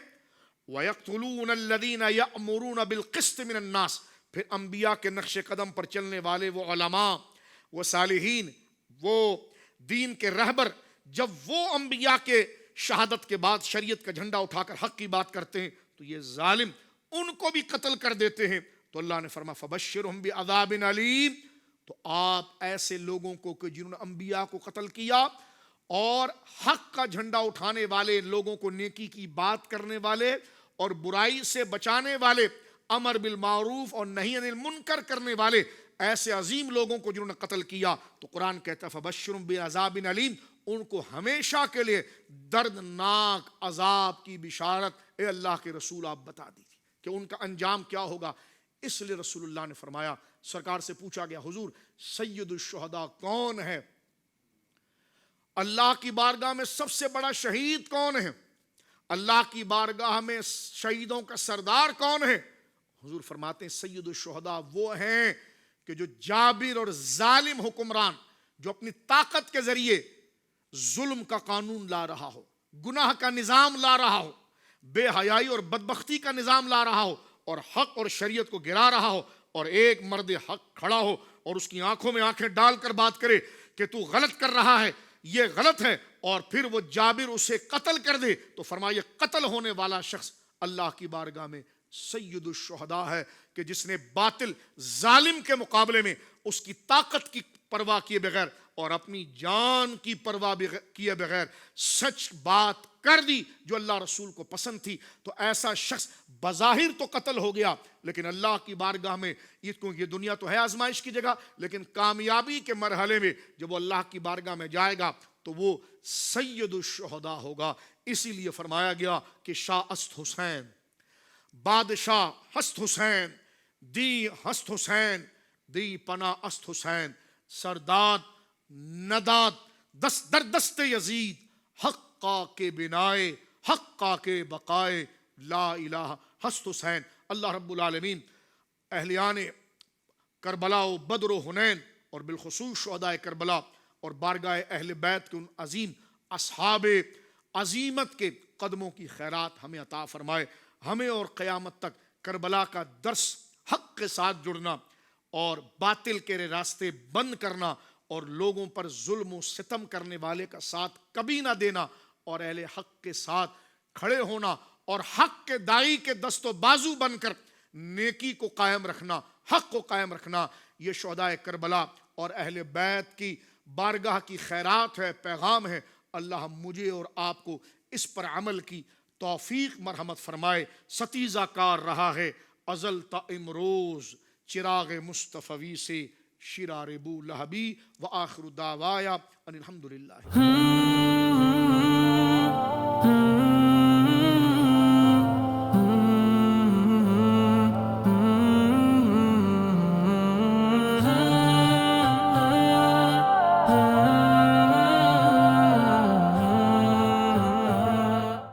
وَيَقْتُلُونَ الَّذِينَ يَأْمُرُونَ بِالْقِسْطِ مِنَ النَّاسِ، پھر انبیاء کے نقش قدم پر چلنے والے وہ علماء، وہ صالحین، وہ دین کے رہبر، جب وہ انبیاء کے شہادت کے بعد شریعت کا جھنڈا اٹھا کر حق کی بات کرتے ہیں تو یہ ظالم ان کو بھی قتل کر دیتے ہیں. تو اللہ نے فرمایا فبشرہم بعذاب علیم. تو آپ ایسے لوگوں کو کہ جنہوں نے انبیاء کو قتل کیا اور حق کا جھنڈا اٹھانے والے لوگوں کو نیکی کی بات کرنے والے اور برائی سے بچانے والے، امر بالمعروف اور نہی عن المنکر کرنے والے، ایسے عظیم لوگوں کو جنہوں نے قتل کیا، تو قرآن کہتا ہے فبشرہم بعذاب علیم، ان کو ہمیشہ کے لیے دردناک عذاب کی بشارت اے اللہ کے رسول آپ بتا دیجیے کہ ان کا انجام کیا ہوگا. اس لیے رسول اللہ نے فرمایا، سرکار سے پوچھا گیا حضور سید الشہداء کون ہے؟ اللہ کی بارگاہ میں سب سے بڑا شہید کون ہے؟ اللہ کی بارگاہ میں شہیدوں کا سردار کون ہے؟ حضور فرماتے ہیں سید الشہداء وہ ہیں کہ جو جابر اور ظالم حکمران جو اپنی طاقت کے ذریعے ظلم کا قانون لا رہا ہو، گناہ کا نظام لا رہا ہو، بے حیائی اور بدبختی کا نظام لا رہا ہو، اور حق اور شریعت کو گرا رہا ہو، اور ایک مرد حق کھڑا ہو اور اس کی آنکھوں میں آنکھیں ڈال کر بات کرے کہ تو غلط کر رہا ہے، یہ غلط ہے، اور پھر وہ جابر اسے قتل کر دے، تو فرمایا قتل ہونے والا شخص اللہ کی بارگاہ میں سید الشہداء ہے کہ جس نے باطل ظالم کے مقابلے میں اس کی طاقت کی پرواہ کیے بغیر اور اپنی جان کی پرواہ کیے بغیر سچ بات کر دی جو اللہ رسول کو پسند تھی. تو ایسا شخص بظاہر تو قتل ہو گیا، لیکن اللہ کی بارگاہ میں یہ دنیا تو ہے آزمائش کی جگہ، لیکن کامیابی کے مرحلے میں جب وہ اللہ کی بارگاہ میں جائے گا تو وہ سید الشہداء ہوگا. اسی لیے فرمایا گیا کہ شاہ است حسین، بادشاہ ہست حسین، دی ہست حسین، دی پناہ است حسین، سرداد نداد دست در دست یزید، حقا کے بنائے حقا کے بقائے لا الہ ہست حسین. اللہ رب العالمین اہلیان کربلا و بدر و حنین اور بالخصوص شہداء کربلا اور بارگاہ اہل بیت کے ان عظیم اصحاب عظیمت کے قدموں کی خیرات ہمیں عطا فرمائے. ہمیں اور قیامت تک کربلا کا درس، حق کے ساتھ جڑنا اور باطل کے راستے بند کرنا اور لوگوں پر ظلم و ستم کرنے والے کا ساتھ کبھی نہ دینا اور اہل حق کے ساتھ کھڑے ہونا اور حق کے داعی کے دست و بازو بن کر نیکی کو قائم رکھنا، حق کو قائم رکھنا، یہ شہداء کربلا اور اہل بیت کی بارگاہ کی خیرات ہے، پیغام ہے. اللہ مجھے اور آپ کو اس پر عمل کی توفیق مرحمت فرمائے. ستیزہ کار رہا ہے ازل تا امروز، چراغ مصطفی سے شرار بو لہبی. وآخر دعوایا ان الحمدللہ.